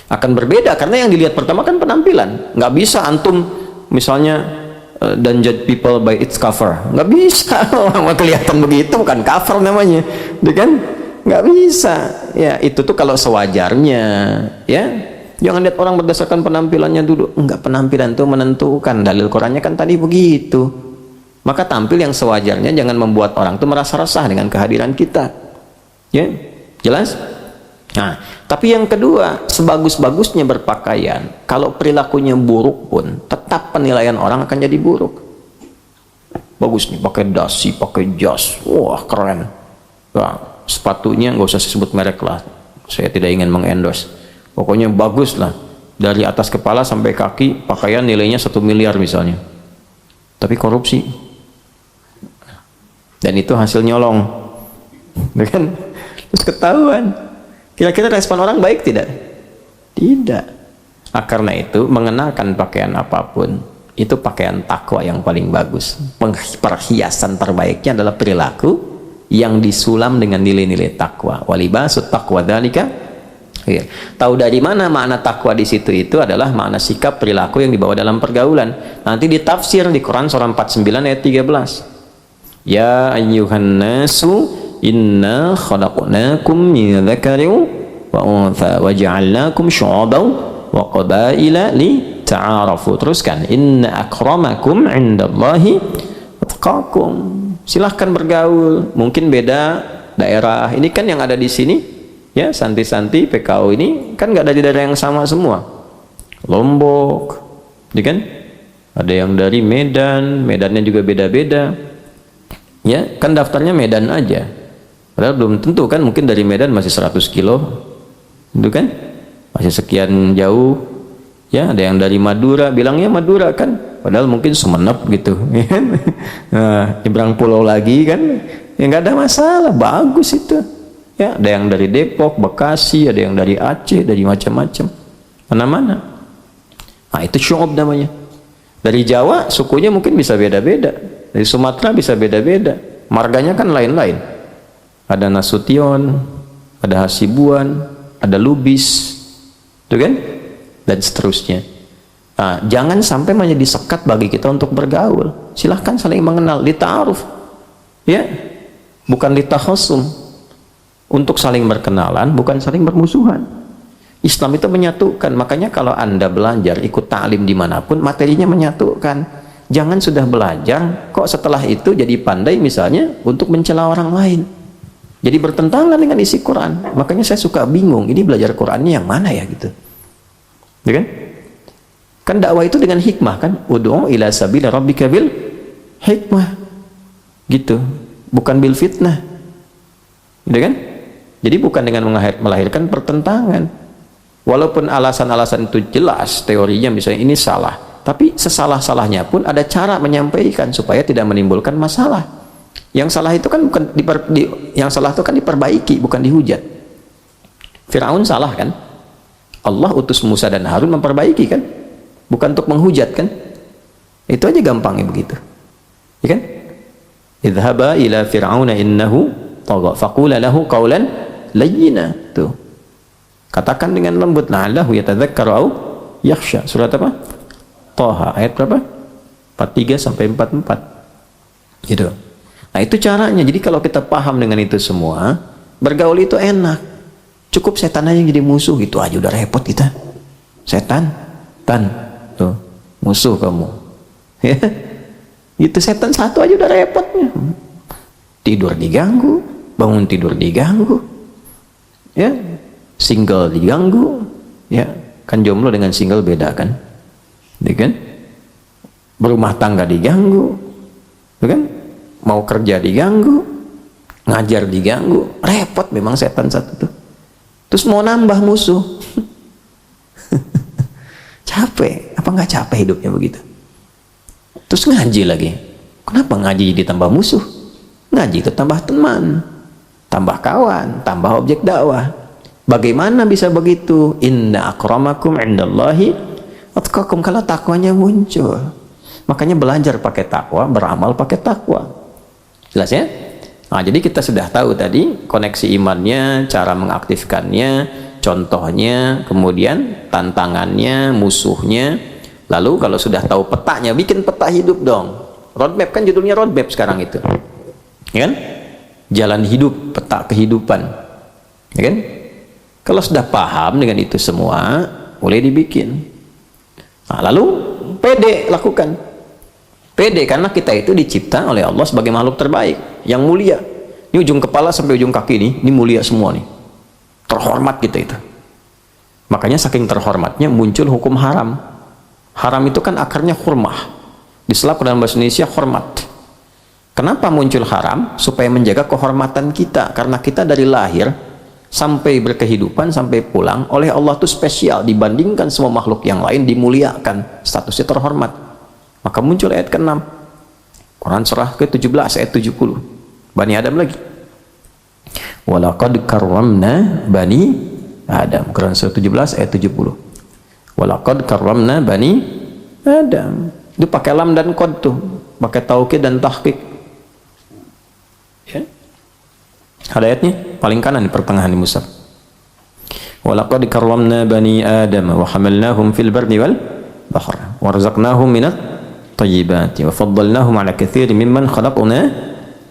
Akan berbeda karena yang dilihat pertama kan penampilan. Nggak bisa antum misalnya don't judge people by its cover. Nggak bisa. Kelihatan begitu bukan cover namanya, ya kan? Nggak bisa. Ya itu tuh kalau sewajarnya, ya. Jangan lihat orang berdasarkan penampilannya dulu. Enggak, penampilan itu menentukan. Dalil Qurannya kan tadi begitu. Maka tampil yang sewajarnya, jangan membuat orang itu merasa resah dengan kehadiran kita. Ya, jelas? Nah, tapi yang kedua, sebagus-bagusnya berpakaian, kalau perilakunya buruk pun, tetap penilaian orang akan jadi buruk. Bagus nih, pakai dasi, pakai jas, wah keren. Nah, sepatunya nggak usah disebut merek lah. Saya tidak ingin mengendorse. Pokoknya bagus lah, dari atas kepala sampai kaki pakaian nilainya 1 miliar misalnya, tapi korupsi, dan itu hasil nyolong, kan? Terus ketahuan. Kira-kira respon orang baik tidak? Tidak. Nah, karena itu mengenakan pakaian apapun itu pakaian takwa yang paling bagus. Perhiasan terbaiknya adalah perilaku yang disulam dengan nilai-nilai takwa. Walibasut taqwa dzalika. Tahu dari mana makna takwa di situ? Itu adalah makna sikap perilaku yang dibawa dalam pergaulan. Nanti ditafsir di Quran surah 49 ayat 13. Ya ayyuhan nasu inna khalaqnakum min dzakarin wa untha wa ja'alnakum syu'aban wa qabaila li ta'arafu. Teruskan, inna akramakum 'indallahi atqakum. Silahkan bergaul, mungkin beda daerah. Ini kan yang ada di sini, ya, Santi-Santi PKO ini kan nggak ada di daerah yang sama semua. Lombok, ya kan? Ada yang dari Medan, Medannya juga beda-beda. Ya, kan daftarnya Medan aja. Padahal belum tentu kan, mungkin dari Medan masih 100 kilo. Itu kan? Masih sekian jauh. Ya, ada yang dari Madura, bilangnya Madura kan. Padahal mungkin Sumenep gitu. Nah, nyebrang pulau lagi kan. Ya nggak ada masalah, bagus itu. Ya, ada yang dari Depok, Bekasi, ada yang dari Aceh, dari macam-macam. Mana-mana. Nah, itu syu'ub namanya. Dari Jawa, sukunya mungkin bisa beda-beda. Dari Sumatera bisa beda-beda. Marganya kan lain-lain. Ada Nasution, ada Hasibuan, ada Lubis, itu kan? Dan seterusnya. Nah, jangan sampai menjadi sekat bagi kita untuk bergaul. Silahkan saling mengenal, lita'aruf. Ya, bukan litakhasum. Untuk saling berkenalan, bukan saling bermusuhan. Islam itu menyatukan. Makanya kalau Anda belajar, ikut ta'lim dimanapun, materinya menyatukan. Jangan sudah belajar, kok setelah itu jadi pandai misalnya untuk mencela orang lain. Jadi bertentangan dengan isi Quran. Makanya saya suka bingung, ini belajar Qurannya yang mana ya gitu. Ya kan? Kan dakwah itu dengan hikmah kan? Ud'u ila sabila rabbika bil hikmah. Gitu. Bukan bil fitnah. Gitu kan? Jadi bukan dengan melahirkan pertentangan. Walaupun alasan-alasan itu jelas, teorinya misalnya ini salah, tapi sesalah-salahnya pun ada cara menyampaikan supaya tidak menimbulkan masalah. Yang salah itu kan bukan yang salah itu kan diperbaiki, bukan dihujat. Firaun salah kan? Allah utus Musa dan Harun memperbaiki kan? Bukan untuk menghujat kan? Itu aja gampangnya begitu. Ya kan? Idhaba ila fir'auna innahu tagha faqula lahu qawlan layyina. Tuh. Katakan dengan lembut, la'allahu yatadzakkaru au yakhsha. Surat apa? Thaha ayat berapa? 43 sampai 44. Gitu. Nah, itu caranya. Jadi kalau kita paham dengan itu semua, bergaul itu enak. Cukup setan aja yang jadi musuh, gitu aja udah repot kita. Setan, tuh, musuh kamu. Ya. Itu setan satu aja udah repotnya. Tidur diganggu, bangun tidur diganggu. Ya, single diganggu. Ya, kan jomblo dengan single beda kan? Ya kan? Berumah tangga diganggu. Ya kan? Mau kerja diganggu, ngajar diganggu, repot memang setan satu tuh. Terus mau nambah musuh. Capek, apa nggak capek hidupnya begitu? Terus ngaji lagi. Kenapa ngaji ditambah musuh? Ngaji itu tambah teman, tambah kawan, tambah objek dakwah. Bagaimana bisa begitu? Inna akramakum indallahi atqakum. Kalau takwanya muncul, makanya belajar pakai takwa, beramal pakai takwa. Jelas ya? Nah, jadi kita sudah tahu tadi koneksi imannya, cara mengaktifkannya, contohnya, kemudian tantangannya, musuhnya. Lalu kalau sudah tahu petanya, bikin peta hidup dong. Roadmap kan judulnya roadmap sekarang itu. Ya kan? Jalan hidup, peta kehidupan. Ya kan? Kalau sudah paham dengan itu semua, boleh dibikin. Nah, lalu pede lakukan. Pede karena kita itu dicipta oleh Allah sebagai makhluk terbaik, yang mulia. Ini ujung kepala sampai ujung kaki ini mulia semua nih. Terhormat kita itu. Makanya saking terhormatnya muncul hukum haram. Haram itu kan akarnya hurmah. Diselap dalam bahasa Indonesia hormat. Kenapa muncul haram? Supaya menjaga kehormatan kita. Karena kita dari lahir sampai berkehidupan, sampai pulang, oleh Allah itu spesial. Dibandingkan semua makhluk yang lain, dimuliakan. Statusnya terhormat. Maka muncul ayat ke-6. Quran surah ke-17 ayat 70. Bani Adam lagi. Walaqad karramna bani Adam. Quran surah 17 ayat 70. Walaqad karramna bani Adam. Itu pakai lam dan qad tuh. Pakai taukid dan tahqiq. Ya. Ada ayatnya paling kanan di pertengahan di mushaf. Walaqad karramna bani Adam wa hamalnahum fil barri wal bahr wa razaqnahum minat tayyibati wa faddalnahum ala katsirin mimman khalaqna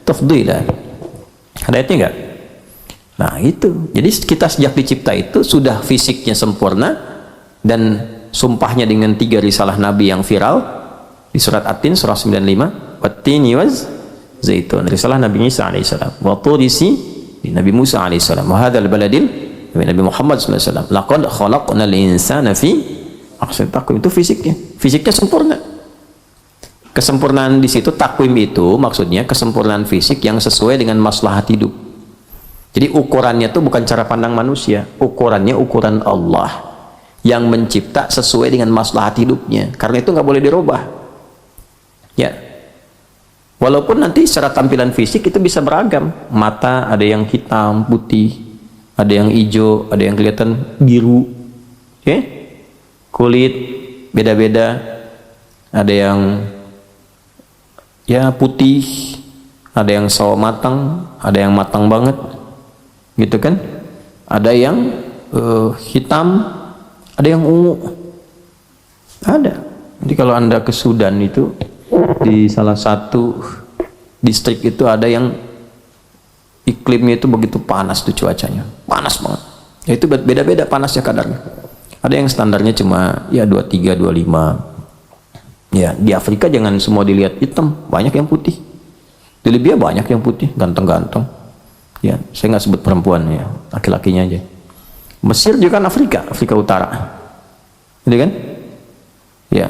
tafdila. Ada ayatnya enggak? Nah, itu. Jadi kita sejak dicipta itu sudah fisiknya sempurna dan sumpahnya dengan 3 risalah Nabi yang viral di surat At-Tin surah 95, wat-tini waz zaitun, risalah Nabi Isa alaihissalam, wa turisi di Nabi Musa alaihissalam, wa hadzal baladil Nabi Muhammad sallallahu alaihi wasallam, laqad khalaqnal insana fi ahsani taqwim. Itu fisiknya sempurna. Kesempurnaan di situ, takwim itu maksudnya kesempurnaan fisik yang sesuai dengan maslahat hidup. Jadi ukurannya itu bukan cara pandang manusia, ukurannya ukuran Allah yang mencipta sesuai dengan maslahat hidupnya. Karena itu nggak boleh dirubah. Ya, walaupun nanti secara tampilan fisik itu bisa beragam. Mata ada yang hitam, putih, ada yang hijau, ada yang kelihatan biru. Oke? Kulit beda-beda, ada yang ya putih, ada yang sawo matang, ada yang matang banget, gitu kan? Ada yang hitam, ada yang ungu, ada. Jadi kalau Anda ke Sudan itu, di salah satu distrik itu ada yang iklimnya itu begitu panas tuh, cuacanya panas banget. Ya itu beda-beda panasnya kadarnya. Ada yang standarnya cuma ya 23, 25. Ya, di Afrika jangan semua dilihat hitam, banyak yang putih. Di Libya banyak yang putih, ganteng-ganteng. Ya, saya nggak sebut perempuan ya, laki-lakinya aja. Mesir juga kan Afrika Utara. Gitu kan? Ya.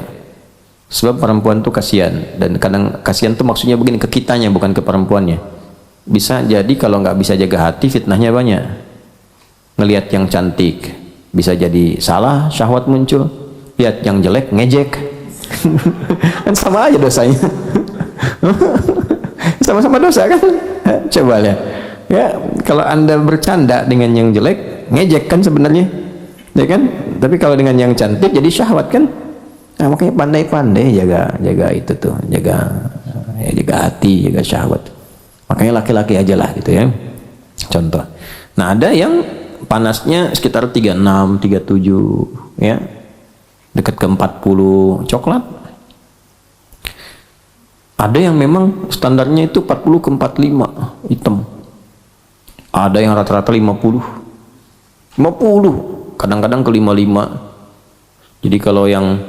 Sebab perempuan tuh kasihan, dan kadang kasihan tuh maksudnya begini, ke kitanya bukan ke perempuannya. Bisa jadi kalau nggak bisa jaga hati, fitnahnya banyak. Ngelihat yang cantik bisa jadi salah, syahwat muncul. Lihat yang jelek, ngejek. Kan sama aja dosanya. Sama-sama dosa kan? Coba lihat. Ya, kalau Anda bercanda dengan yang jelek, ngejek kan sebenarnya. Ya kan? Tapi kalau dengan yang cantik jadi syahwat kan? Nah, makanya pandai-pandai jaga itu tuh, jaga hati, jaga syahwat. Makanya laki-laki aja lah gitu ya. Contoh. Nah, ada yang panasnya sekitar 36, 37 ya. Dekat ke 40, coklat. Ada yang memang standarnya itu 40 ke 45, hitam. Ada yang rata-rata 50, kadang-kadang ke 55. Jadi kalau yang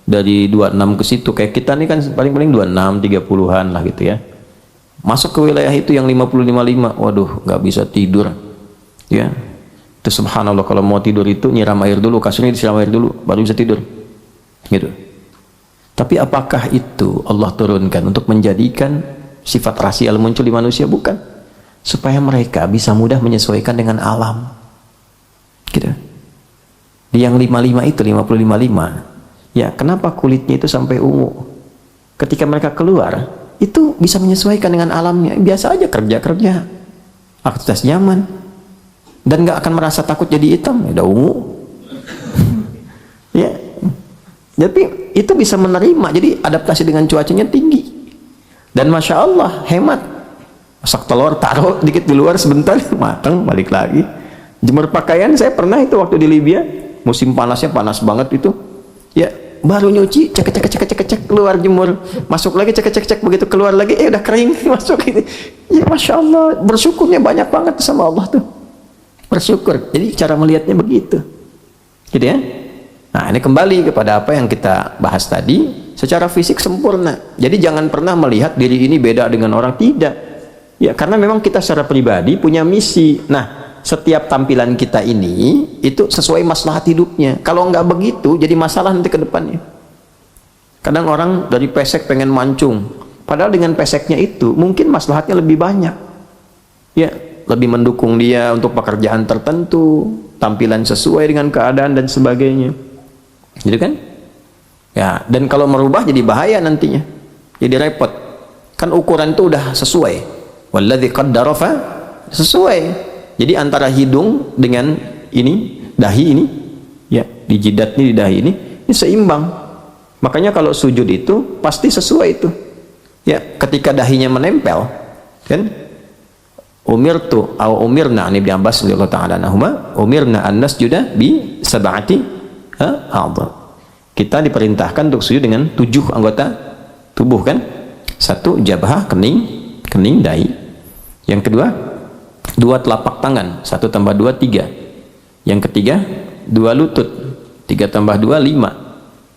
dari 26 ke situ, kayak kita nih kan paling-paling 26, 30-an lah gitu ya. Masuk ke wilayah itu yang 50, 55, waduh, nggak bisa tidur. Ya. Itu subhanallah, kalau mau tidur itu nyiram air dulu, kasurnya disiram air dulu, baru bisa tidur. Gitu. Tapi apakah itu Allah turunkan untuk menjadikan sifat rasial muncul di manusia? Bukan. Supaya mereka bisa mudah menyesuaikan dengan alam. Gitu. Di yang 55 itu, 50, 55. Ya, kenapa kulitnya itu sampai ungu? Ketika mereka keluar, itu bisa menyesuaikan dengan alamnya. Biasa aja kerja-kerja, aktivitas nyaman. Dan nggak akan merasa takut jadi hitam, ya udah ungu. Ya, tapi itu bisa menerima, jadi adaptasi dengan cuacanya tinggi. Dan masya Allah hemat. Masak telur, taruh dikit di luar sebentar, matang, balik lagi. Jemur pakaian, saya pernah itu waktu di Libya, musim panasnya panas banget itu. Ya, baru nyuci, cek, keluar jemur, masuk lagi, cek, begitu keluar lagi, udah kering, masuk ini. Ya masya Allah, bersyukurnya banyak banget sama Allah tuh. Bersyukur. Jadi cara melihatnya begitu, gitu ya. Nah, ini kembali kepada apa yang kita bahas tadi, secara fisik sempurna. Jadi jangan pernah melihat diri ini beda dengan orang, tidak. Ya, karena memang kita secara pribadi punya misi. Nah, setiap tampilan kita ini itu sesuai maslahat hidupnya. Kalau nggak begitu, jadi masalah nanti ke depannya. Kadang orang dari pesek pengen mancung, padahal dengan peseknya itu mungkin maslahatnya lebih banyak. Ya, lebih mendukung dia untuk pekerjaan tertentu, tampilan sesuai dengan keadaan dan sebagainya. Gitu kan? Ya, dan kalau merubah jadi bahaya nantinya. Jadi repot. Kan ukuran itu udah sesuai. Walladzi qaddara fa sesuai. Jadi antara hidung dengan ini, dahi ini, ya, di jidat ini, di dahi ini seimbang. Makanya kalau sujud itu pasti sesuai itu. Ya, ketika dahinya menempel, kan? Umirtu atau umirna, ini Ibnu Abbas radhiyallahu ta'ala anhuma, umirna an nasjuda bi sab'ati a'dha. Kita diperintahkan untuk sujud dengan 7 anggota tubuh kan? 1 jabhah, kening, dahi. Yang kedua 2 telapak tangan, 1 tambah 2 3. Yang ketiga 2 lutut, 3 tambah 2 5.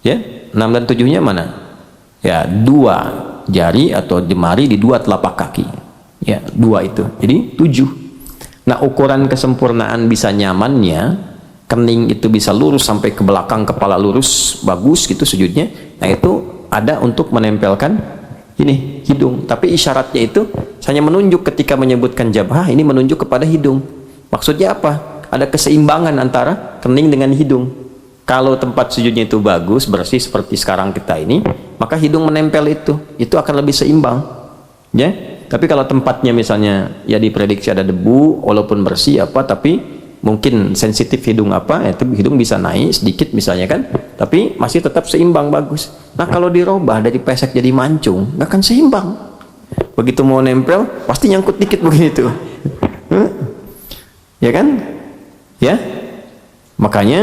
Ya, 6 dan 7-nya mana? Ya, 2 jari atau jemari di 2 telapak kaki. Ya, 2 itu. Jadi 7. Nah, ukuran kesempurnaan bisa nyamannya, kening itu bisa lurus sampai ke belakang kepala lurus, bagus gitu sujudnya. Nah, itu ada untuk menempelkan ini hidung, tapi isyaratnya itu hanya menunjuk ketika menyebutkan jabhah, ini menunjuk kepada hidung. Maksudnya apa? Ada keseimbangan antara kening dengan hidung. Kalau tempat sujudnya itu bagus, bersih seperti sekarang kita ini, maka hidung menempel itu akan lebih seimbang, ya. Tapi kalau tempatnya misalnya ya diprediksi ada debu, walaupun bersih apa, tapi mungkin sensitif hidung apa, itu hidung bisa naik sedikit misalnya kan, tapi masih tetap seimbang bagus. Nah kalau dirubah dari pesek jadi mancung, nggak akan seimbang. Begitu mau nempel, pasti nyangkut dikit begitu. Ya kan? Ya. Makanya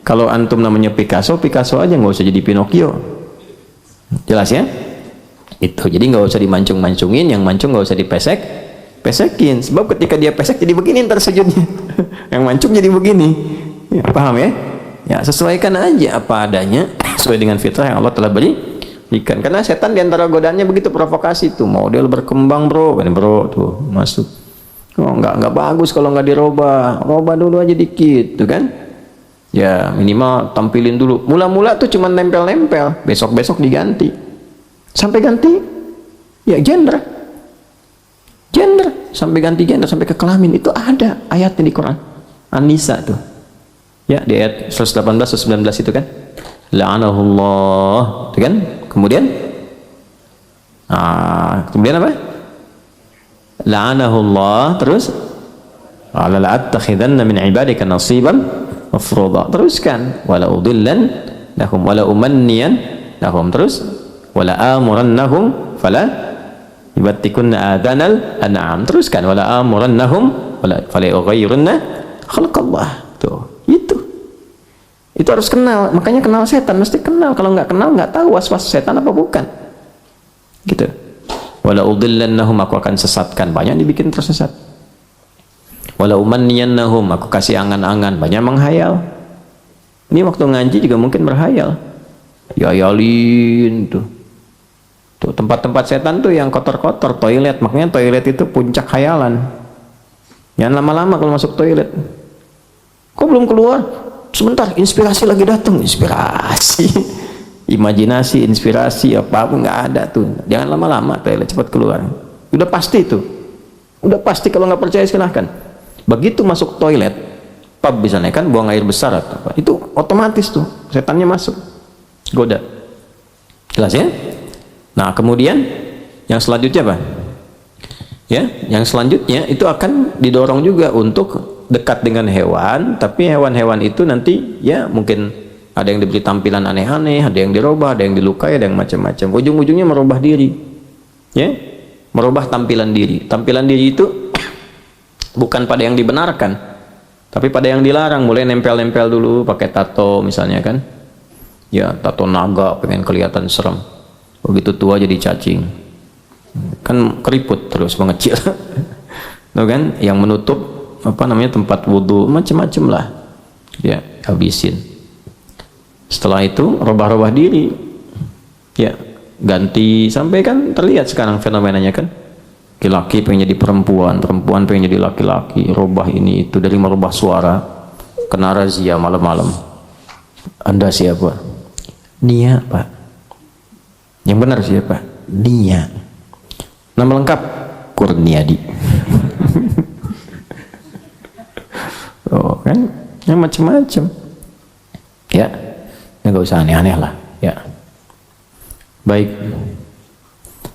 kalau antum namanya Picasso, Picasso aja, nggak usah jadi Pinocchio. Jelas ya? Itu. Jadi nggak usah dimancung-mancungin, yang mancung nggak usah pesekin. Sebab ketika dia pesek jadi begini ntar sujudnya. Yang mancung jadi begini. Ya, paham ya? Ya, sesuaikan aja apa adanya sesuai dengan fitrah yang Allah telah berikan. Karena setan diantara godaannya begitu, provokasi tuh, model berkembang bro, ini bro tuh masuk. Oh, nggak bagus kalau nggak dirubah, robah dulu aja dikit, tuh kan? Ya minimal tampilin dulu. Mula-mula tuh cuma nempel-nempel, besok-besok diganti, sampai ganti, ya gender, sampai ganti gender, sampai ke kelamin. Itu ada ayatnya di Quran, An-Nisa tuh, ya di ayat 118 atau 19 itu kan, la'anahullah, itu kan? Kemudian apa? La'anahullah, terus ala la'attakhidanna min ibadika nasiban mafruḍa, teruskan wala udillan lahum wala umanniyan lahum, terus wala amurannahum fala yubattikunna adhanal an'am, teruskan wala amurannahum fala yughayyirunna khalqallah. Tuh, itu harus kenal. Makanya kenal setan, mesti kenal. Kalau nggak kenal, nggak tahu was-was setan apa bukan, gitu. Wala udillannahum, aku akan sesatkan, banyak dibikin tersesat. Wala umanniyannahum, aku kasih angan-angan, banyak menghayal. Ini waktu ngaji juga mungkin berhayal, yalin tuh tempat-tempat setan tuh yang kotor-kotor, toilet. Makanya toilet itu puncak hayalan. Jangan lama-lama kalau masuk toilet. Kok belum keluar? Sebentar, inspirasi lagi datang. Inspirasi, imajinasi, inspirasi apapun nggak ada tuh. Jangan lama-lama toilet, cepat keluar. Udah pasti itu, udah pasti. Kalau nggak percaya silahkan. Begitu masuk toilet pub misalnya kan, buang air besar atau apa, itu otomatis tuh setannya masuk, goda. Jelas ya? Nah kemudian yang selanjutnya apa? Ya, yang selanjutnya itu akan didorong juga untuk dekat dengan hewan, tapi hewan-hewan itu nanti ya mungkin ada yang diberi tampilan aneh-aneh, ada yang dirubah, ada yang dilukai, ada yang macam-macam. Ujung-ujungnya merubah diri, ya, merubah tampilan diri. Tampilan diri itu bukan pada yang dibenarkan, tapi pada yang dilarang. Mulai nempel-nempel dulu, pakai tato misalnya kan, ya tato naga, pengen kelihatan serem. Begitu tua jadi cacing, kan keriput terus mengecil. Tuh kan, yang menutup apa namanya tempat wudhu, macam-macam lah, ya habisin. Setelah itu robah-robah diri, ya ganti, sampai kan terlihat sekarang fenomenanya kan, laki-laki pengen jadi perempuan, perempuan pengen jadi laki-laki, robah ini itu, dari merubah suara, kena razia malam-malam. Anda siapa? Nia Pak. Yang benar siapa? Nia. Nama lengkap Kurniadi. Oh kan, yang macam-macam, ya, nggak usah aneh-aneh lah, ya. Baik.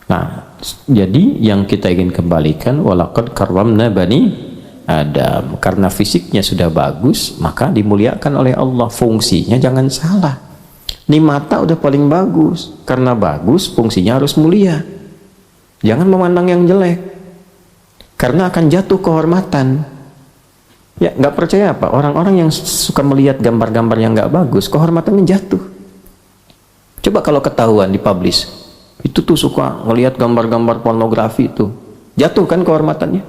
Nah, jadi yang kita ingin kembalikan, walaqad karramna bani Adam, karena fisiknya sudah bagus, maka dimuliakan oleh Allah. Fungsinya jangan salah. Ini mata udah paling bagus, karena bagus fungsinya harus mulia. Jangan memandang yang jelek, karena akan jatuh kehormatan. Ya, nggak percaya apa? Orang-orang yang suka melihat gambar-gambar yang nggak bagus, kehormatannya jatuh. Coba kalau ketahuan dipublish, itu tuh suka ngelihat gambar-gambar pornografi itu, jatuh kan kehormatannya,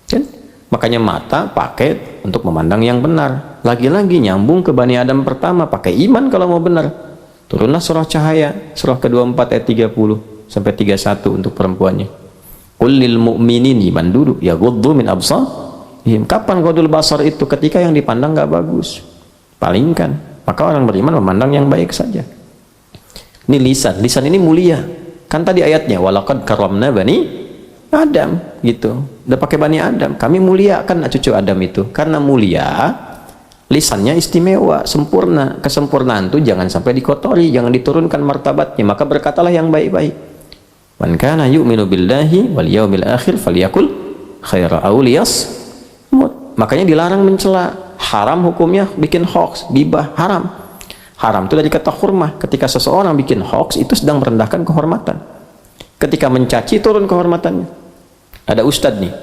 kan? Makanya mata pakai untuk memandang yang benar. Lagi-lagi nyambung ke Bani Adam pertama, pakai iman kalau mau benar. Turunlah surah Cahaya, surah ke-24 ayat 30 sampai 31 untuk perempuannya. Qul lil mu'minini man dulu yaghuddu min absarihim. Kapan ghadul basar itu? Ketika yang dipandang nggak bagus, palingkan. Maka orang beriman memandang yang baik saja. Ini lisan. Lisan ini mulia. Kan tadi ayatnya walaqad karramna bani Adam gitu. Udah pakai bani Adam. Kami muliakan cucu Adam itu. Karena mulia, lisannya istimewa, sempurna. Kesempurnaan itu jangan sampai dikotori, jangan diturunkan martabatnya. Maka berkatalah yang baik-baik. Man kana yu'minu billahi wal yaumil akhir falyakul khaira aw liyasmut. Makanya dilarang mencela. Haram hukumnya bikin hoax, gibah, haram. Haram itu dari kata hurmah. Ketika seseorang bikin hoax, itu sedang merendahkan kehormatan. Ketika mencaci, turun kehormatannya. Ada ustadz nih,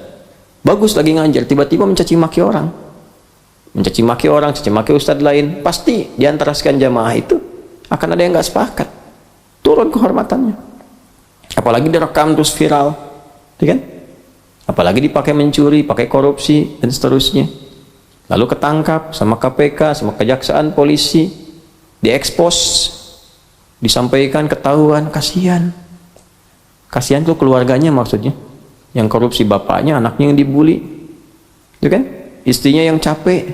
bagus lagi ngajar, tiba-tiba mencaci maki orang. Mencaci maki orang, caci maki ustadz lain. Pasti diantara sekian jamaah itu akan ada yang nggak sepakat. Turun kehormatannya. Apalagi direkam terus viral, ya kan? Apalagi dipakai mencuri, pakai korupsi, dan seterusnya. Lalu ketangkap sama KPK, sama kejaksaan, polisi, diekspos, disampaikan, ketahuan, kasihan. Kasihan tuh keluarganya maksudnya. Yang korupsi bapaknya, anaknya yang dibully. Itu kan? Istrinya yang capek.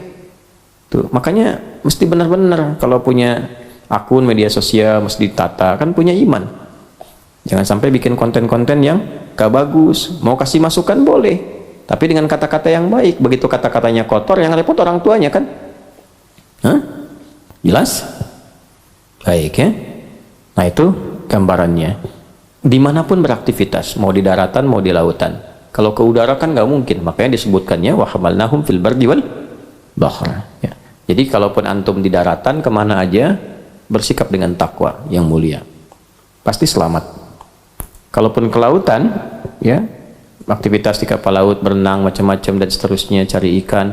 Tuh, makanya mesti benar-benar kalau punya akun media sosial mesti ditata, kan punya iman. Jangan sampai bikin konten-konten yang gak bagus. Mau kasih masukan boleh. Tapi dengan kata-kata yang baik. Begitu kata-katanya kotor, yang repot orang tuanya kan. Hah? Jelas? Baik ya. Nah itu gambarannya. Dimanapun beraktivitas, mau di daratan, mau di lautan. Kalau ke udara kan nggak mungkin. Makanya disebutkannya wa hamalnahum fil bardi wal bahr. Ya. Jadi kalaupun antum di daratan, kemana aja, bersikap dengan takwa yang mulia. Pasti selamat. Kalaupun ke lautan, ya, aktivitas di kapal laut, berenang macam-macam dan seterusnya, cari ikan,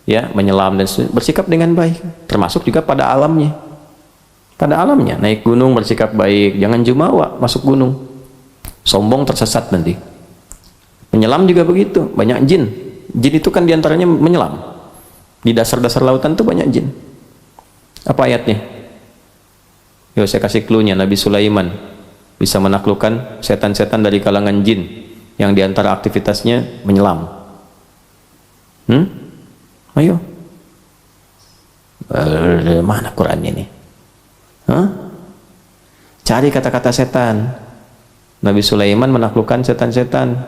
ya, menyelam dan seterusnya, bersikap dengan baik, termasuk juga pada alamnya. Pada alamnya, naik gunung bersikap baik, jangan jumawa masuk gunung, sombong tersesat nanti. Menyelam juga begitu, banyak jin. Jin itu kan diantaranya menyelam. Di dasar-dasar lautan tuh banyak jin. Apa ayatnya? Yo, saya kasih clue-nya. Nabi Sulaiman bisa menaklukkan setan-setan dari kalangan jin yang diantara aktivitasnya menyelam. Ayo. Mana Quran ini? Cari kata-kata setan. Nabi Sulaiman menaklukkan setan-setan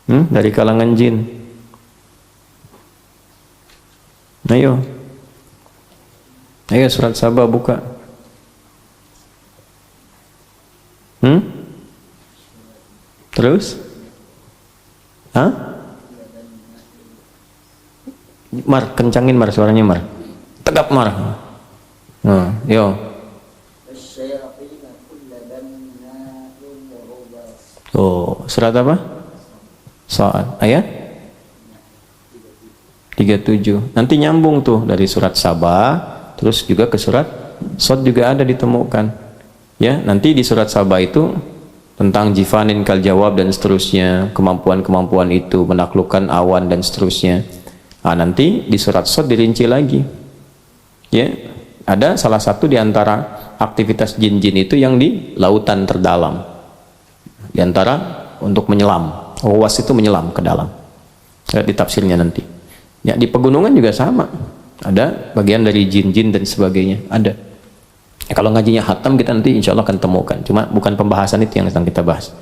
dari kalangan jin. Ayo. Ayo surat Saba buka. Terus? Mar, kencangin Mar suaranya Mar. Tegap Mar. Yo. Oh, surat apa? Soal ayat 37. Nanti nyambung tuh dari surat Saba, terus juga ke surat Sod juga ada ditemukan. Ya, nanti di surat Saba itu tentang jifanin kal jawab dan seterusnya, kemampuan-kemampuan itu menaklukkan awan dan seterusnya. Nanti di surat Sod dirinci lagi. Ya, ada salah satu di antara aktivitas jin-jin itu yang di lautan terdalam. Di antara untuk menyelam. Wawas itu menyelam ke dalam. Di tafsirnya nanti. Ya, di pegunungan juga sama. Ada bagian dari jin-jin dan sebagainya. Ada. Kalau ngajinya hatam kita nanti insya Allah akan temukan. Cuma bukan pembahasan itu yang sedang kita bahas.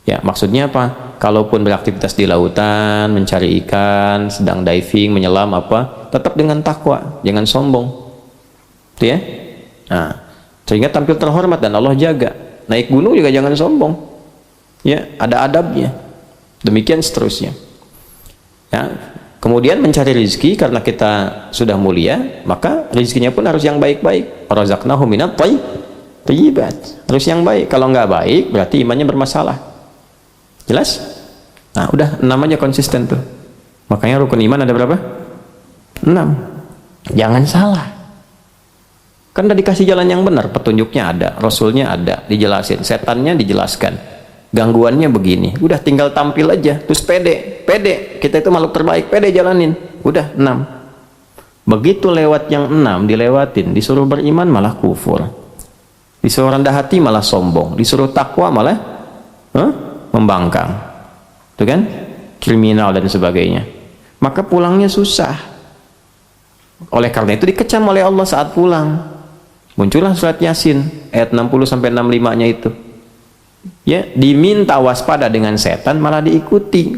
Ya, maksudnya apa? Kalaupun beraktivitas di lautan, mencari ikan, sedang diving, menyelam apa, tetap dengan takwa, jangan sombong. Itu ya. Nah, sehingga tampil terhormat dan Allah jaga. Naik gunung juga jangan sombong. Ya, ada adabnya. Demikian seterusnya. Ya. Kemudian mencari rezeki karena kita sudah mulia, maka rezekinya pun harus yang baik-baik. Razaqnahu minat thayyibat. Harus yang baik. Kalau nggak baik, berarti imannya bermasalah. Jelas? Nah, udah 6 aja konsisten tuh. Makanya rukun iman ada berapa? 6. Jangan salah. Kan udah dikasih jalan yang benar, petunjuknya ada, rasulnya ada, dijelasin, setannya dijelaskan. Gangguannya begini, udah tinggal tampil aja, terus pede, kita itu makhluk terbaik, pede jalanin, udah 6. Begitu lewat yang 6 dilewatin, disuruh beriman malah kufur, disuruh rendah hati malah sombong, disuruh takwa malah membangkang, itu kan, kriminal dan sebagainya. Maka pulangnya susah. Oleh karena itu dikecam oleh Allah saat pulang. Muncullah surat Yasin ayat 60 sampai 65-nya itu. Ya, diminta waspada dengan setan malah diikuti.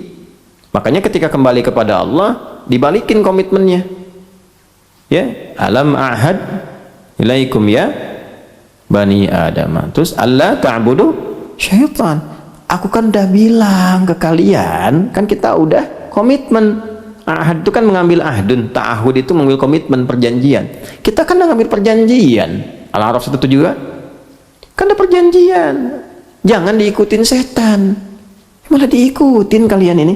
Makanya ketika kembali kepada Allah dibalikin komitmennya. Ya, alam ahad ilaikum ya bani Adam. Terus Allah ta'budu syaitan. Aku kan udah bilang ke kalian, kan kita udah komitmen. Ahad itu kan mengambil ahdun, ta'ahud itu mengambil komitmen, perjanjian. Kita kan udah ngambil perjanjian. Al-A'raf 1 juga kan ada perjanjian. Jangan diikutin setan, malah diikutin kalian ini.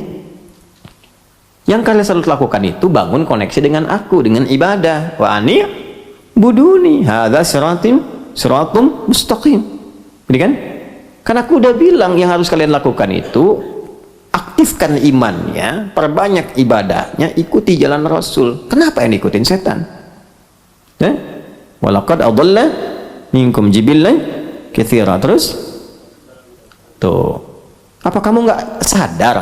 Yang kalian selalu lakukan itu bangun koneksi dengan aku, dengan ibadah. Wa ani buduni hadza siratum mustaqim. Ini kan? Karena aku udah bilang yang harus kalian lakukan itu aktifkan imannya, perbanyak ibadahnya, ikuti jalan Rasul. Kenapa yang ikutin setan? Walaqad adalla minkum jibillan katsira. Terus tuh, apa kamu nggak sadar?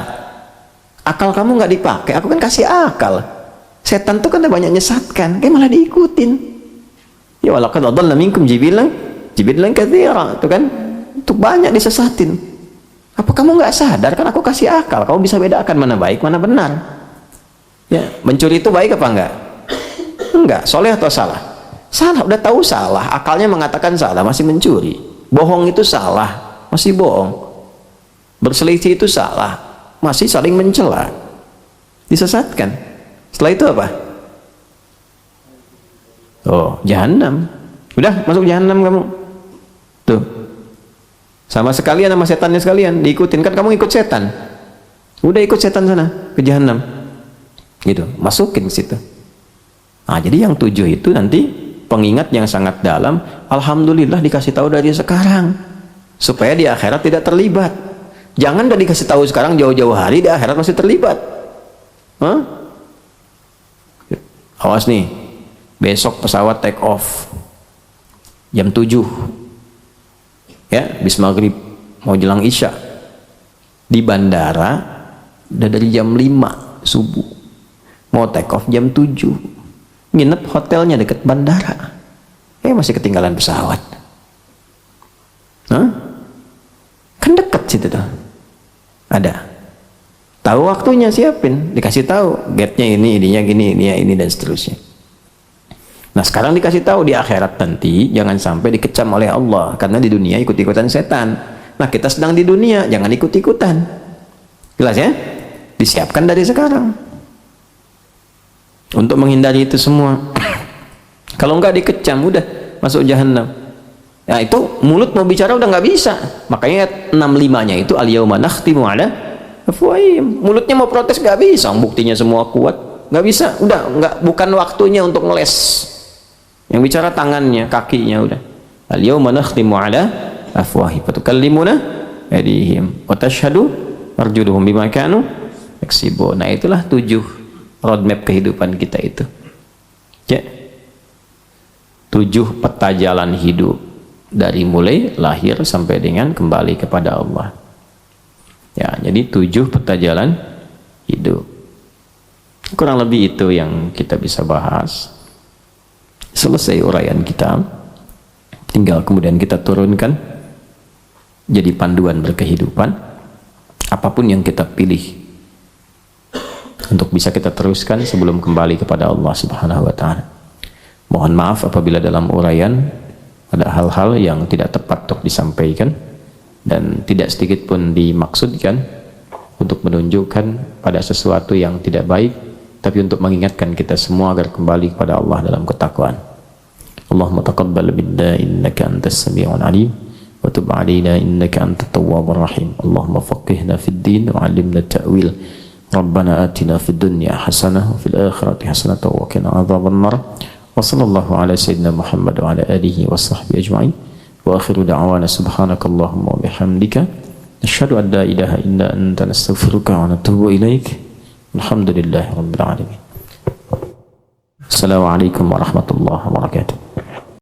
Akal kamu nggak dipakai? Aku kan kasih akal. Setan tuh kan banyak nyesatkan, kayak malah diikutin. Ya walaqad adalla minkum jibillan katsira. Tuh kan, tuh banyak disesatin. Apa kamu nggak sadar? Kan aku kasih akal, kamu bisa bedakan mana baik, mana benar. Ya, mencuri itu baik apa enggak? Enggak. Soleh atau salah? Salah. Udah tahu salah, akalnya mengatakan salah, masih mencuri. Bohong itu salah, masih bohong. Berselisih itu salah, masih saling mencela. Disesatkan. Setelah itu apa? Oh, jahanam. Udah masuk jahanam kamu. Tuh. Sama sekalian sama setannya sekalian, diikutin. Kan kamu ikut setan, udah ikut setan sana ke jahanam gitu, masukin ke situ. Nah, jadi yang 7 itu nanti pengingat yang sangat dalam. Alhamdulillah dikasih tahu dari sekarang supaya di akhirat tidak terlibat. Jangan udah dikasih tahu sekarang, jauh-jauh hari di akhirat masih terlibat. Awas nih, besok pesawat take off jam 7 ya, bis maghrib mau jelang isya, di bandara udah dari jam 5 subuh, mau take off jam 7, nginep hotelnya deket bandara, masih ketinggalan pesawat. Kan deket situ tuh, ada tahu waktunya, siapin, dikasih tahu gate-nya ini, ininya gini, ini dan seterusnya. Nah sekarang dikasih tahu di akhirat nanti jangan sampai dikecam oleh Allah karena di dunia ikut-ikutan setan. Nah kita sedang di dunia, jangan ikut-ikutan. Jelas ya? Disiapkan dari sekarang untuk menghindari itu semua. Kalau enggak dikecam, udah masuk jahanam. Nah itu mulut mau bicara udah nggak bisa. Makanya 65-nya itu al-yauma nakhtimu ala afwahihim. Mulutnya mau protes nggak bisa, buktinya semua kuat, nggak bisa. Udah nggak, bukan waktunya untuk ngeles. Yang bicara tangannya, kakinya, udah. Al-yauma nakhtimu ala afwahihim wa tukallimuna aydihim wa tashhadu arjuluhum bima kanu yaksibun. Nah itulah 7 roadmap kehidupan kita itu. Ya. 7 peta jalan hidup dari mulai lahir sampai dengan kembali kepada Allah. Ya, jadi 7 peta jalan hidup. Kurang lebih itu yang kita bisa bahas. Selesai uraian kita, tinggal kemudian kita turunkan jadi panduan berkehidupan. Apapun yang kita pilih untuk bisa kita teruskan sebelum kembali kepada Allah Subhanahu wa Ta'ala. Mohon maaf apabila dalam uraian ada hal-hal yang tidak tepat untuk disampaikan dan tidak sedikit pun dimaksudkan untuk menunjukkan pada sesuatu yang tidak baik, tapi untuk mengingatkan kita semua agar kembali kepada Allah dalam ketakwaan. Allahumma taqabbal minna innaka antas sami'ul alim wa tub 'alaina innaka antat tawwabur rahim. Allahumma faqihna fid din wa 'allimna ta'wil. Rabbana atina fid dunya hasanah wa fil akhirati hasanah wa qina adzaban nar. Wa sallallahu ala sayyidina Muhammad wa ala alihi wa sahbihi ajma'in. Wa akhiru da'wana subhanakallahumma wa bihamdika nashhadu an la ilaha illa anta nastaghfiruka wa natubu ilaik. Alhamdulillahi rabbil alamin. Assalamualaikum warahmatullahi wabarakatuh.